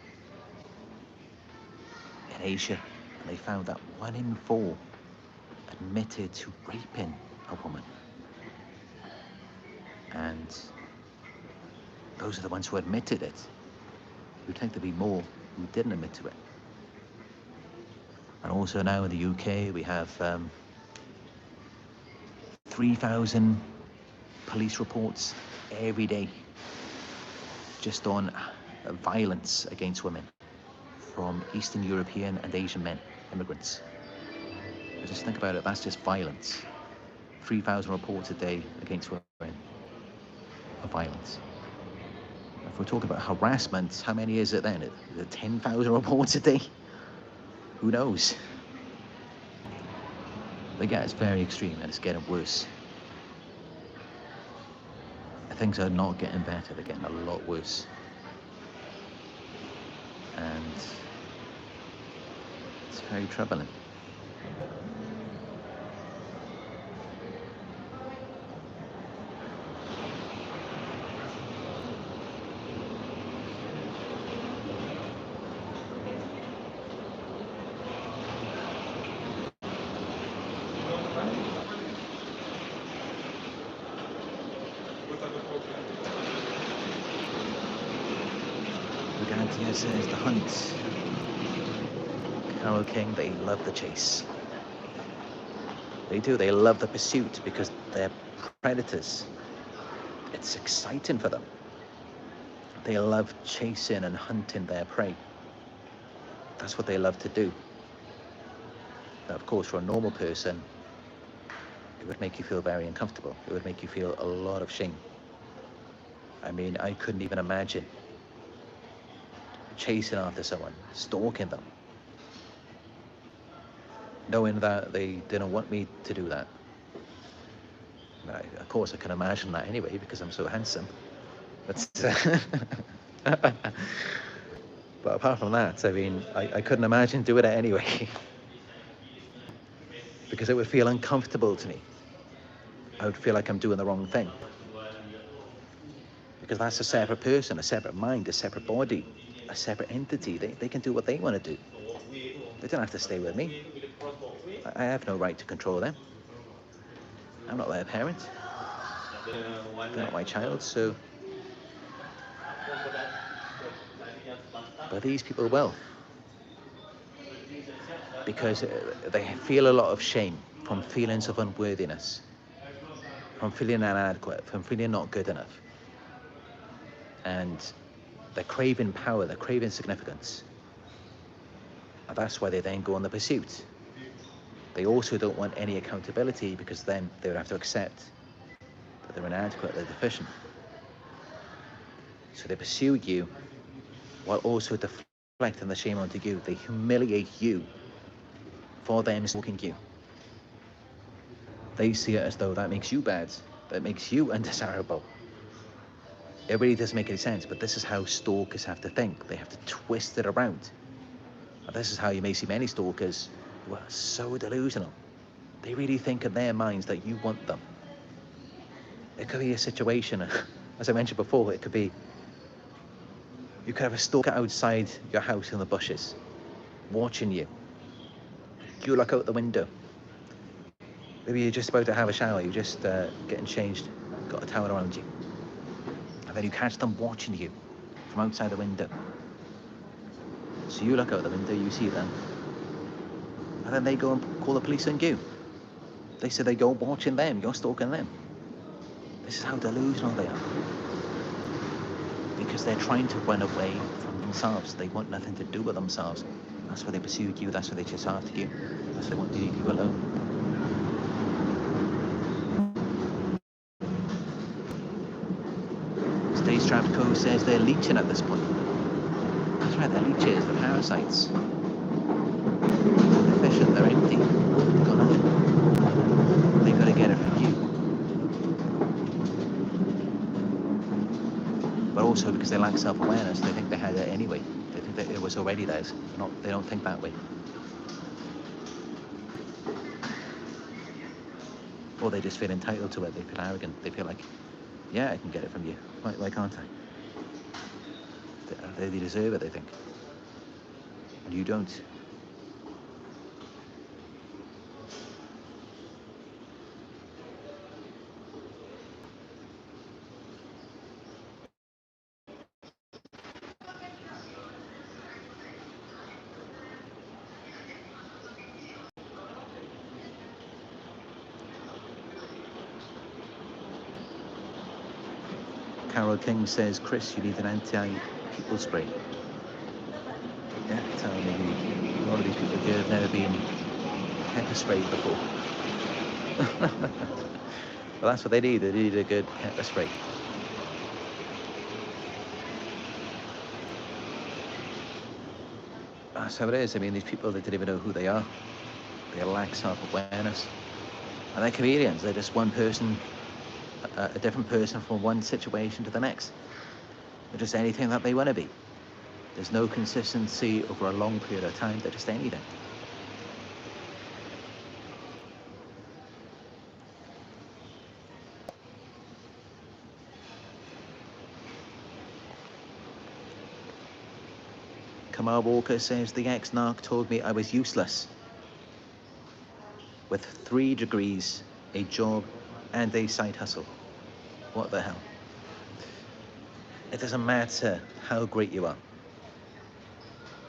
in Asia, and they found that 1 in 4 admitted to raping a woman. And those are the ones who admitted it. You'd think there'd be more who didn't admit to it. And also now in the UK, we have 3,000 police reports every day just on violence against women from Eastern European and Asian men, immigrants. Just think about it, that's just violence. 3,000 reports a day against women of violence. If we're talking about harassment, how many is it then? Is it 10,000 reports a day? Who knows? But yeah, it's very extreme and it's getting worse. Things are not getting better, they're getting a lot worse. And it's very troubling. Brigantia says the hunt. Carol King, they love the chase. They do, they love the pursuit because they're predators. It's exciting for them. They love chasing and hunting their prey. That's what they love to do. Now, of course, for a normal person, it would make you feel very uncomfortable. It would make you feel a lot of shame. I mean, I couldn't even imagine chasing after someone, stalking them, knowing that they didn't want me to do that. Of course, I can imagine that anyway because I'm so handsome. But apart from that, I mean, I couldn't imagine doing it anyway because it would feel uncomfortable to me. I would feel like I'm doing the wrong thing because that's a separate person, a separate mind, a separate body, a separate entity. They can do what they want to do. They don't have to stay with me. I have no right to control them. I'm not their parent. They're not my child, so... But these people will. Because they feel a lot of shame from feelings of unworthiness, from feeling inadequate, from feeling not good enough. And they're craving power, they're craving significance. And that's why they then go on the pursuit. They also don't want any accountability because then they would have to accept that they're inadequate, they're deficient. So they pursue you while also deflecting the shame onto you. They humiliate you for them stalking you. They see it as though that makes you bad, that makes you undesirable. It really doesn't make any sense, but this is how stalkers have to think. They have to twist it around. And this is how you may see many stalkers who are so delusional. They really think in their minds that you want them. It could be a situation, as I mentioned before, it could be, you could have a stalker outside your house in the bushes, watching you. You look out the window. Maybe you're just about to have a shower, you're just getting changed, got a towel around you. And then you catch them watching you from outside the window. So you look out the window, you see them. And then they go and call the police on you. They say they go watching them, you're stalking them. This is how delusional they are. Because they're trying to run away from themselves. They want nothing to do with themselves. That's why they pursue you, that's why they chase after you. That's why they want to leave you alone. Stay Strapped Co says they're leeching at this point. That's right, they're leeches, they're parasites. deficient, they're empty, they've got nothing. They've got to get it from you. But also because they lack self-awareness, they think they had it anyway. They think that it was already theirs. They don't think that way. Or they just feel entitled to it. They feel arrogant. They feel like, yeah, I can get it from you. Why can't I? They deserve it, they think. And you don't. Carol King says, Chris, you need an anti-people spray. Yeah, tell me, a lot of these people here have never been pepper sprayed before. Well, that's what they need. They need a good pepper spray. That's how it is. I mean, these people, they don't even know who they are. They lack self-awareness. And they're chameleons. They're just one person, a different person from one situation to the next. They're just anything that they want to be. There's no consistency over a long period of time. They're just anything. Kamal Walker says, the ex-narc told me I was useless. With 3 degrees, a job, and a side hustle. What the hell? It doesn't matter how great you are.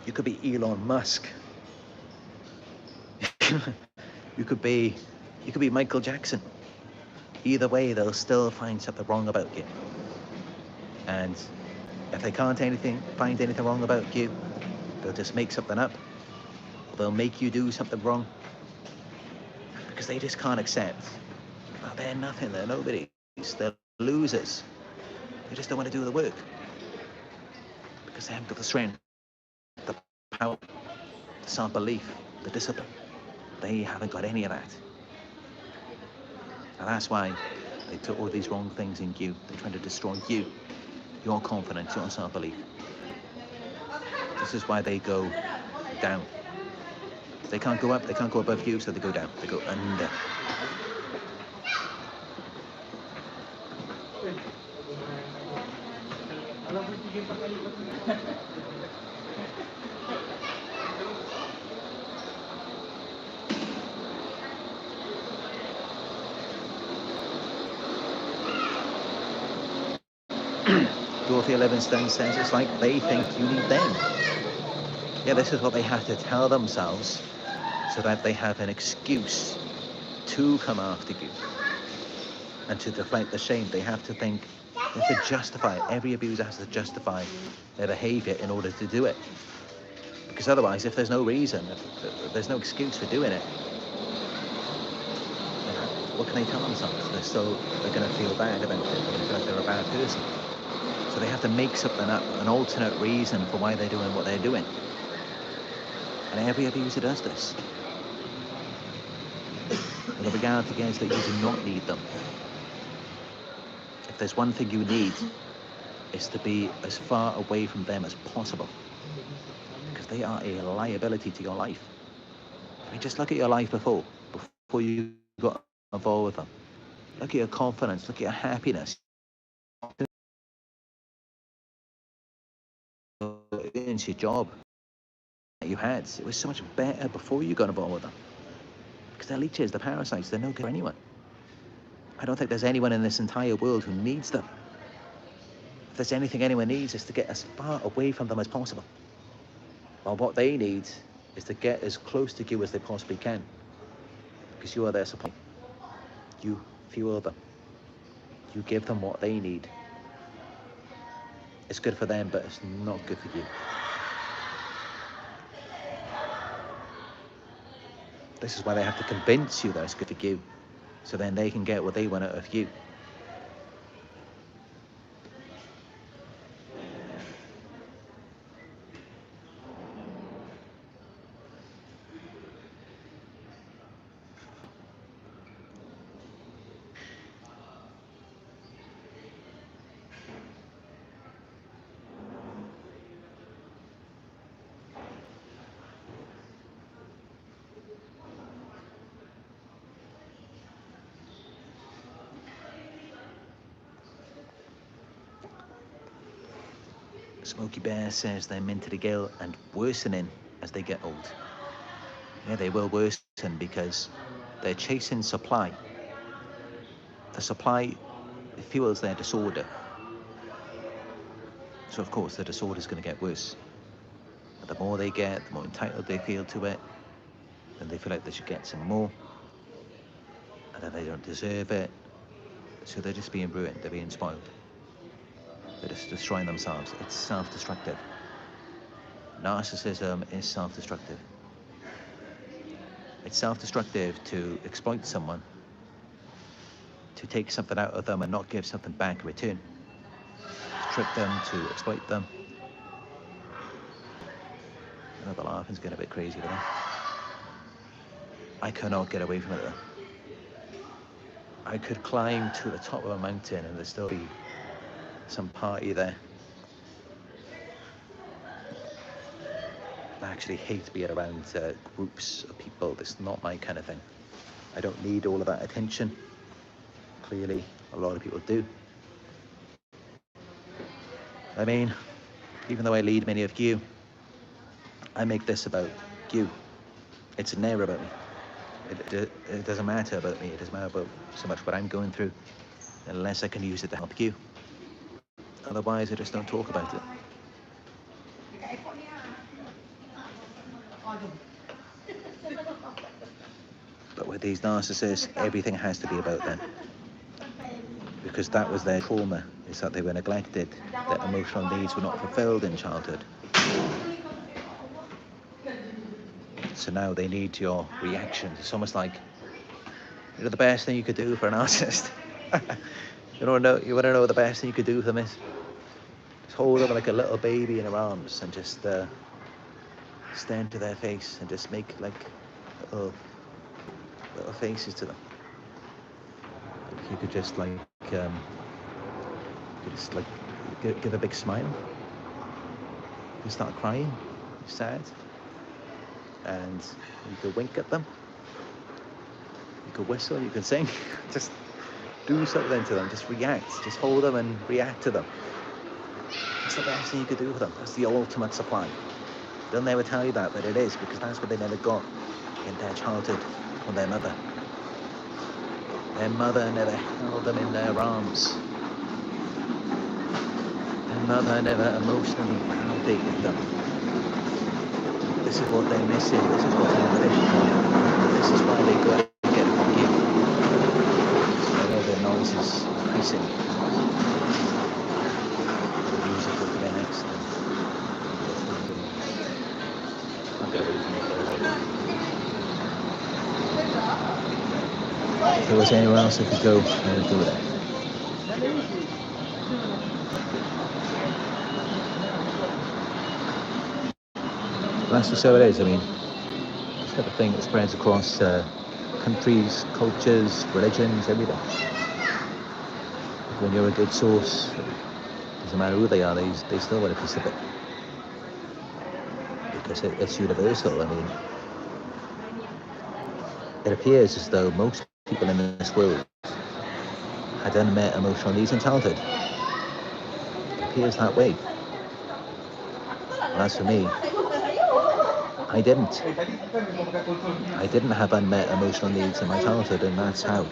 You could be Elon Musk. You could be Michael Jackson. Either way, they'll still find something wrong about you. And if they can't find anything wrong about you, they'll just make something up. Or they'll make you do something wrong. Because they just can't accept that they're nothing, they're nobody. They're losers. They just don't want to do the work. Because they haven't got the strength, the power, the self-belief, the discipline. They haven't got any of that. And that's why they took all these wrong things in you. They're trying to destroy you, your confidence, your self-belief. This is why they go down. They can't go up, they can't go above you, so they go down. They go under. Dorothy Livingston says it's like they think you need them. Yeah, this is what they have to tell themselves so that they have an excuse to come after you. And to deflect the shame, they have to think, they have to justify it. Every abuser has to justify their behavior in order to do it. Because otherwise, if there's no reason, if there's no excuse for doing it, what can they tell themselves? They're going to feel bad about it. They're going to feel like they're a bad person. So they have to make something up, an alternate reason for why they're doing what they're doing. And every abuser does this. And the reality is that you do not need them. If there's one thing you need, it's to be as far away from them as possible. Because they are a liability to your life. I mean, just look at your life before you got involved with them. Look at your confidence, look at your happiness. It's your job that you had. It was so much better before you got involved with them. Because they're leeches, they're parasites, they're no good for anyone. I don't think there's anyone in this entire world who needs them. If there's anything anyone needs, is to get as far away from them as possible. Well, what they need is to get as close to you as they possibly can. Because you are their supply. You fuel them. You give them what they need. It's good for them, but it's not good for you. This is why they have to convince you that it's good for you, so then they can get what they want out of you. Smokey Bear says they're mentally ill and worsening as they get old. Yeah, they will worsen because they're chasing supply. The supply fuels their disorder. So of course the disorder is going to get worse. But the more they get, the more entitled they feel to it, then they feel like they should get some more, and then they don't deserve it. So they're just being ruined, they're being spoiled. They're just destroying themselves. It's self-destructive. Narcissism is self-destructive. It's self-destructive to exploit someone, to take something out of them and not give something back in return, to trick them, to exploit them. I know the laughing's getting a bit crazy, but I cannot get away from it though. I could climb to the top of a mountain and there'd still be some party there. I actually hate being around groups of people. It's not my kind of thing. I don't need all of that attention. Clearly, a lot of people do. I mean, even though I lead many of you, I make this about you. It's never about me. It doesn't matter about me. It doesn't matter about so much what I'm going through, unless I can use it to help you. Otherwise, I just don't talk about it. But with these narcissists, everything has to be about them. Because that was their trauma, is that they were neglected, their emotional needs were not fulfilled in childhood. So now they need your reactions. It's almost like, you know, the best thing you could do for a narcissist. You want to know the best thing you could do for them is just hold them like a little baby in her arms and just stare into their face and just make like little faces to them. If you could just like give a big smile. You start crying, sad, and you could wink at them. You could whistle, you could sing. Just do something to them. Just react. Just hold them and react to them. That's the best thing you could do for them. That's the ultimate supply. They'll never tell you that, but it is, because that's what they never got in their childhood from their mother. Their mother never held them in their arms. Their mother never emotionally validated them. This is what they're missing. This is what they're wishing for. This is why they got to get it from you. I know their noise is increasing. The music will play next. If there was anywhere else I could go, I would go there. That's just how it is. I mean, it's the type of thing that spreads across countries, cultures, religions, everything. When you're a good source, it doesn't matter who they are, they still want a piece of it. Because it's universal. I mean, it appears as though most people in this world had unmet emotional needs in childhood. It appears that way. Well, as for me, I didn't. I didn't have unmet emotional needs in my childhood, and that's how.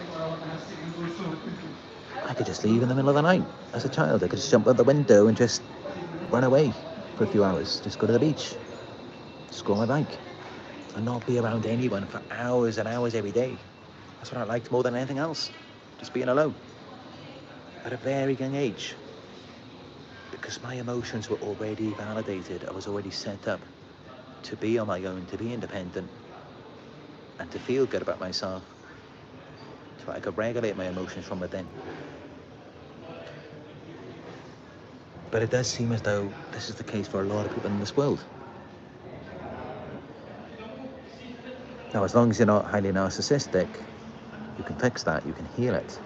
I could just leave in the middle of the night as a child. I could just jump out the window and just run away for a few hours. Just go to the beach, just go on my bike, and not be around anyone for hours and hours every day. That's what I liked more than anything else, just being alone. At a very young age. Because my emotions were already validated. I was already set up to be on my own, to be independent, and to feel good about myself, so I could regulate my emotions from within. But it does seem as though this is the case for a lot of people in this world. Now, as long as you're not highly narcissistic, you can fix that, you can heal it.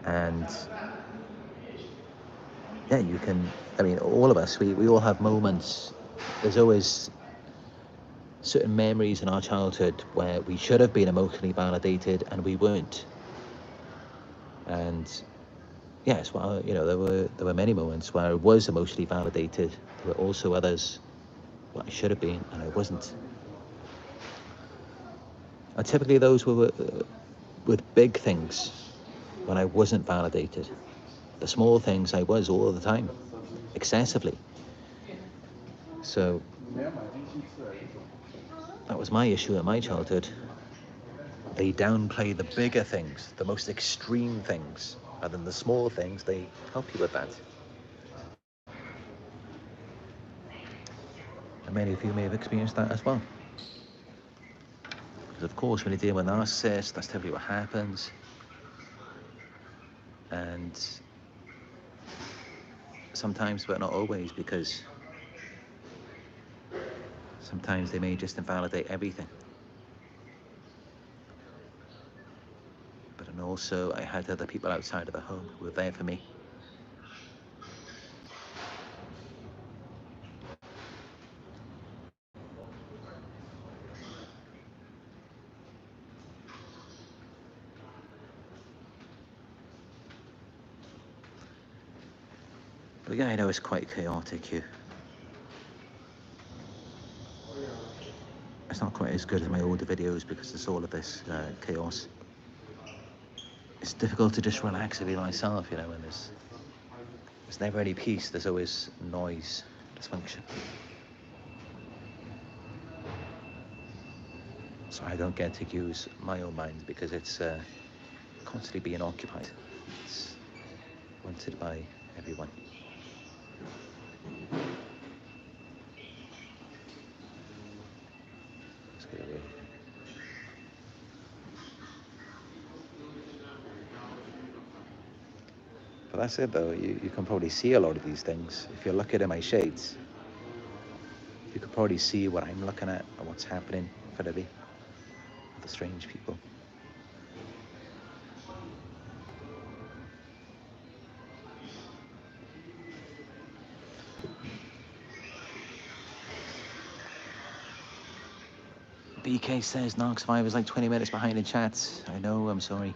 And yeah, you can, I mean, all of us, we all have moments. There's always certain memories in our childhood where we should have been emotionally validated and we weren't. And yes, well, there were many moments where I was emotionally validated. There were also others where I should have been and I wasn't. And typically those were with big things when I wasn't validated. The small things I was all the time, excessively. So that was my issue in my childhood. They downplay the bigger things, the most extreme things, and then the small things, they help you with that. And many of you may have experienced that as well. Because of course, when you're dealing with narcissists, that's typically what happens. And sometimes, but not always, because sometimes they may just invalidate everything. But and also, I had other people outside of the home who were there for me. But yeah, I know it's quite chaotic here. It's not quite as good as my older videos because there's all of this chaos. It's difficult to just relax and be myself, and there's never any peace. There's always noise, dysfunction. So I don't get to use my own mind because it's constantly being occupied. It's wanted by everyone. Let's get away. But that's it though, you can probably see a lot of these things. If you're looking at my shades, you can probably see what I'm looking at and what's happening in front of me. The strange people. BK says Narc Survivor is like 20 minutes behind in chats. I know, I'm sorry.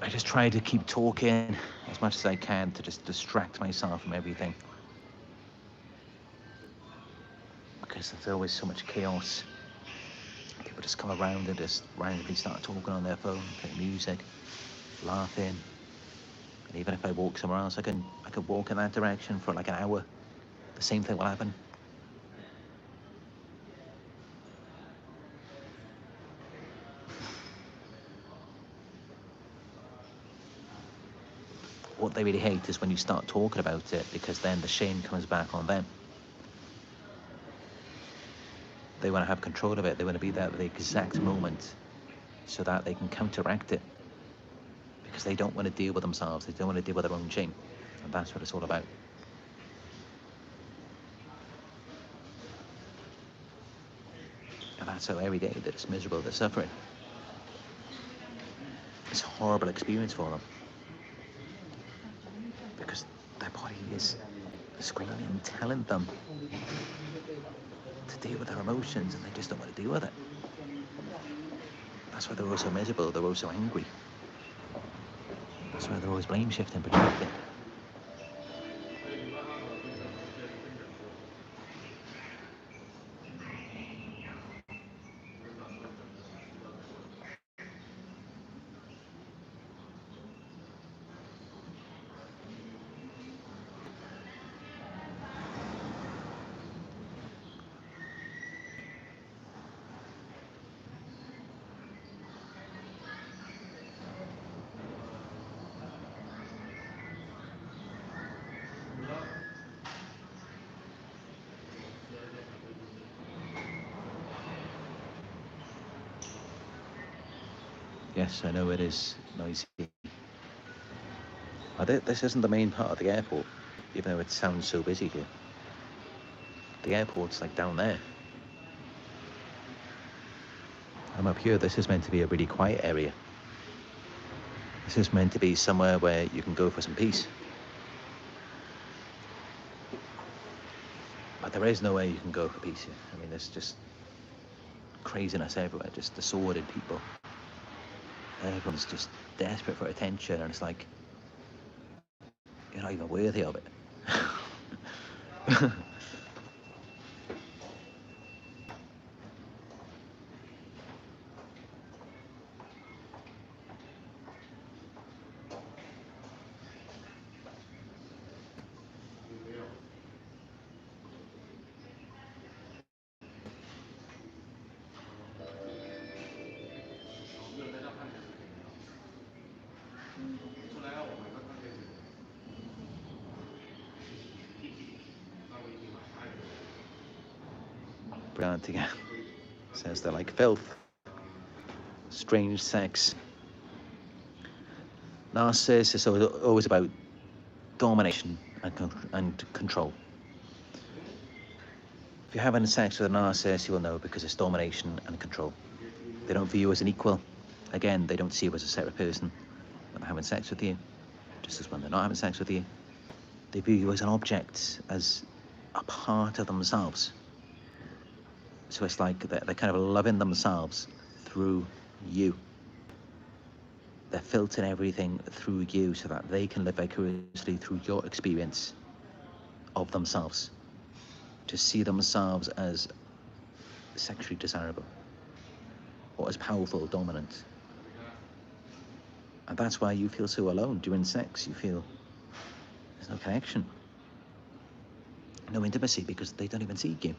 I just try to keep talking as much as I can to just distract myself from everything. Because there's always so much chaos. People just come around and just randomly start talking on their phone, playing music, laughing. And even if I walk somewhere else, I can walk in that direction for like an hour. The same thing will happen. What they really hate is when you start talking about it, because then the shame comes back on them. They want to have control of it. They want to be there at the exact moment so that they can counteract it. Because they don't want to deal with themselves. They don't want to deal with their own shame. And that's what it's all about. And that's how every day that it's miserable, they're suffering. It's a horrible experience for them. Because their body is screaming, telling them to deal with their emotions, and they just don't want to deal with it. That's why they're also miserable, they're also angry. That's why they're always blame shifting, projecting. Yes, I know it is noisy. This isn't the main part of the airport, even though it sounds so busy here. The airport's like down there. I'm up here. This is meant to be a really quiet area. This is meant to be somewhere where you can go for some peace. But there is nowhere you can go for peace here. I mean, there's just craziness everywhere, just disordered people. Everyone's just desperate for attention, and it's like, you're not even worthy of it. Brilliant again. Says they're like filth, strange sex. Narcissist is always about domination and control. If you're having sex with a narcissist, you will know, because it's domination and control. They don't view you as an equal. Again, they don't see you as a separate person when they're having sex with you, just as when they're not having sex with you. They view you as an object, as a part of themselves. So it's like they're kind of loving themselves through you. They're filtering everything through you so that they can live vicariously through your experience of themselves, to see themselves as sexually desirable or as powerful, dominant. And that's why you feel so alone during sex. You feel there's no connection, no intimacy, because they don't even seek you.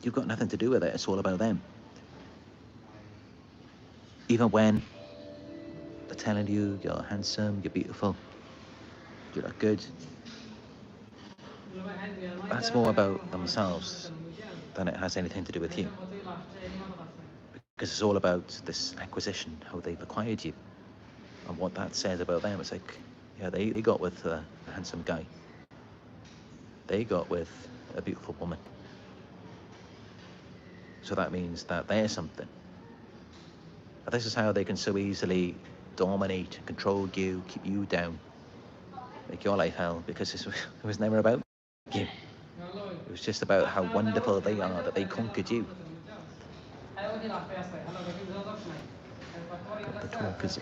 You've got nothing to do with it. It's all about them. Even when they're telling you you're handsome, you're beautiful, you look good, that's more about themselves than it has anything to do with you. Because it's all about this acquisition, how they've acquired you, and what that says about them. It's like, yeah, they got with a handsome guy. They got with a beautiful woman. So that means that they're something. And this is how they can so easily dominate, control you, keep you down, make your life hell, because it was never about you. It was just about how wonderful they are, that they conquered you. The talkers.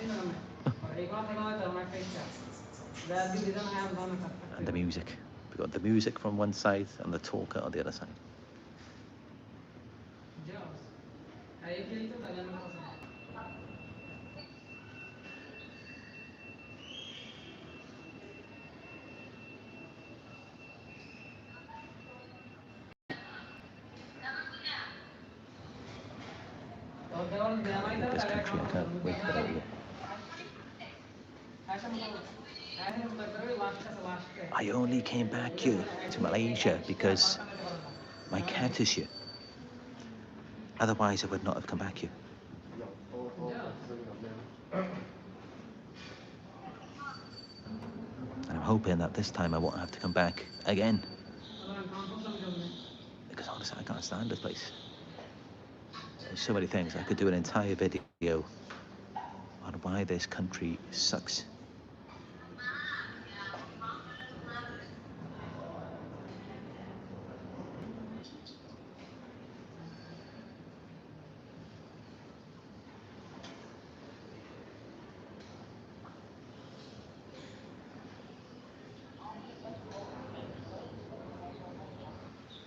And the music. We've got the music from one side and the talker on the other side. This country, I can't wait to get out of here. I only came back here to Malaysia because my cat is here. Otherwise, I would not have come back here. And I'm hoping that this time I won't have to come back again. Because honestly, I can't stand this place. There's so many things. I could do an entire video on why this country sucks.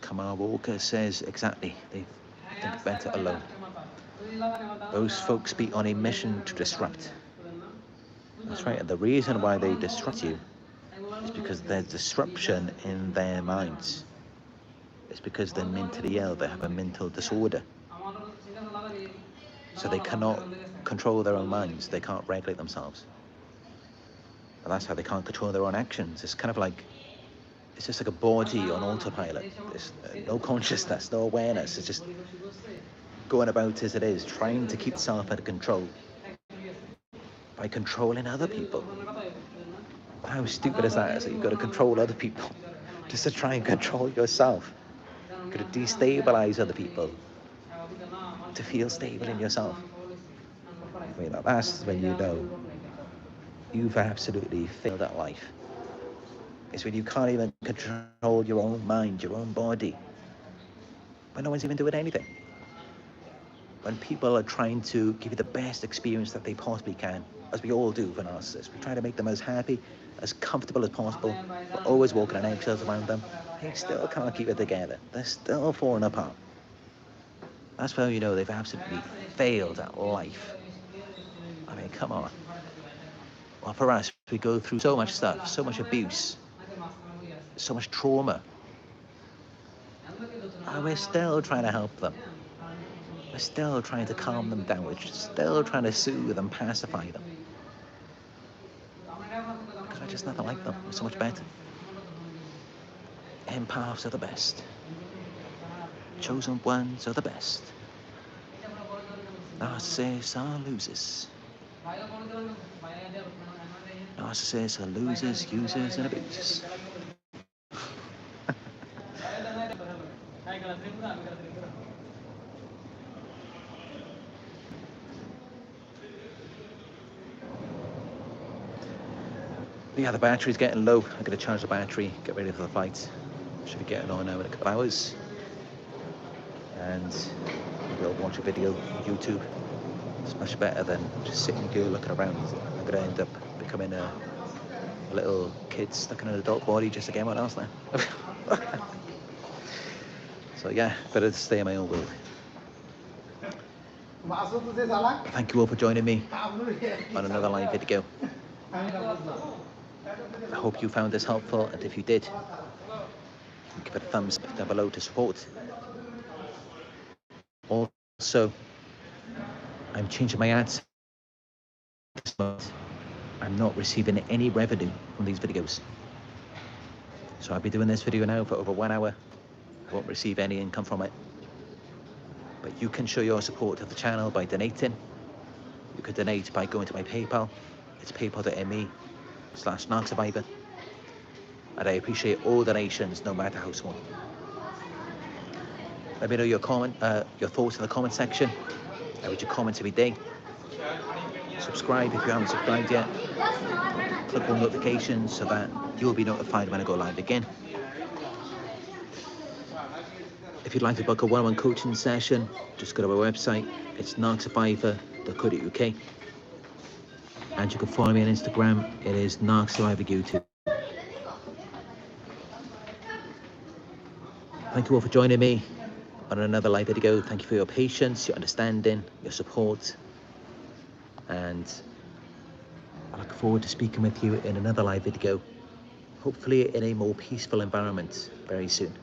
Kamar Walker says exactly. They think better alone. Those folks be on a mission to disrupt. That's right, and the reason why they disrupt you is because there's disruption in their minds. It's because they're mentally ill, they have a mental disorder. So they cannot control their own minds, they can't regulate themselves. And that's how they can't control their own actions. It's kind of like, it's just like a body on autopilot. There's no consciousness, no awareness. It's just going about as it is, trying to keep itself under control by controlling other people. How stupid is that? Is that you've got to control other people just to try and control yourself. You've got to destabilize other people to feel stable in yourself. I mean, that's when you know you've absolutely failed at life. It's when you can't even control your own mind, your own body, when no one's even doing anything. when people are trying to give you the best experience that they possibly can, as we all do for narcissists. We try to make them as happy, as comfortable as possible. We're always walking on eggshells around them. They still can't keep it together. They're still falling apart. That's how you know they've absolutely failed at life. I mean, come on. Well, for us, we go through so much stuff, so much abuse, so much trauma, and we're still trying to help them. We're still trying to calm them down. We're still trying to soothe and pacify them. Because we're just nothing like them. We're so much better. Empaths are the best. Chosen ones are the best. Narcissists are losers. Narcissists are losers, users, and abusers. Yeah, the battery's getting low. I'm going to charge the battery, get ready for the fight. Should be getting on now in a couple of hours. And we'll watch a video on YouTube. It's much better than just sitting here looking around. I'm going to end up becoming a little kid stuck in an adult body just to get what else now. So yeah, better to stay in my own world. Thank you all for joining me on another live video. I hope you found this helpful, and if you did, give it a thumbs up down below to support. Also, I'm changing my ads this month. I'm not receiving any revenue from these videos. So I'll be doing this video now for over 1 hour. I won't receive any income from it. But you can show your support to the channel by donating. You can donate by going to my PayPal. It's paypal.me/Narc Survivor. And I appreciate all donations, no matter how small. Let me know your thoughts in the comment section. I read your comments every day. Subscribe if you haven't subscribed yet. Click on notifications so that you'll be notified when I go live again. If you'd like to book a one-on-one coaching session, just go to our website. It's narcsurvivor.co.uk. And you can follow me on Instagram. It is Narc Survivor YouTube. Thank you all for joining me on another live video. Thank you for your patience, your understanding, your support. And I look forward to speaking with you in another live video, hopefully in a more peaceful environment very soon.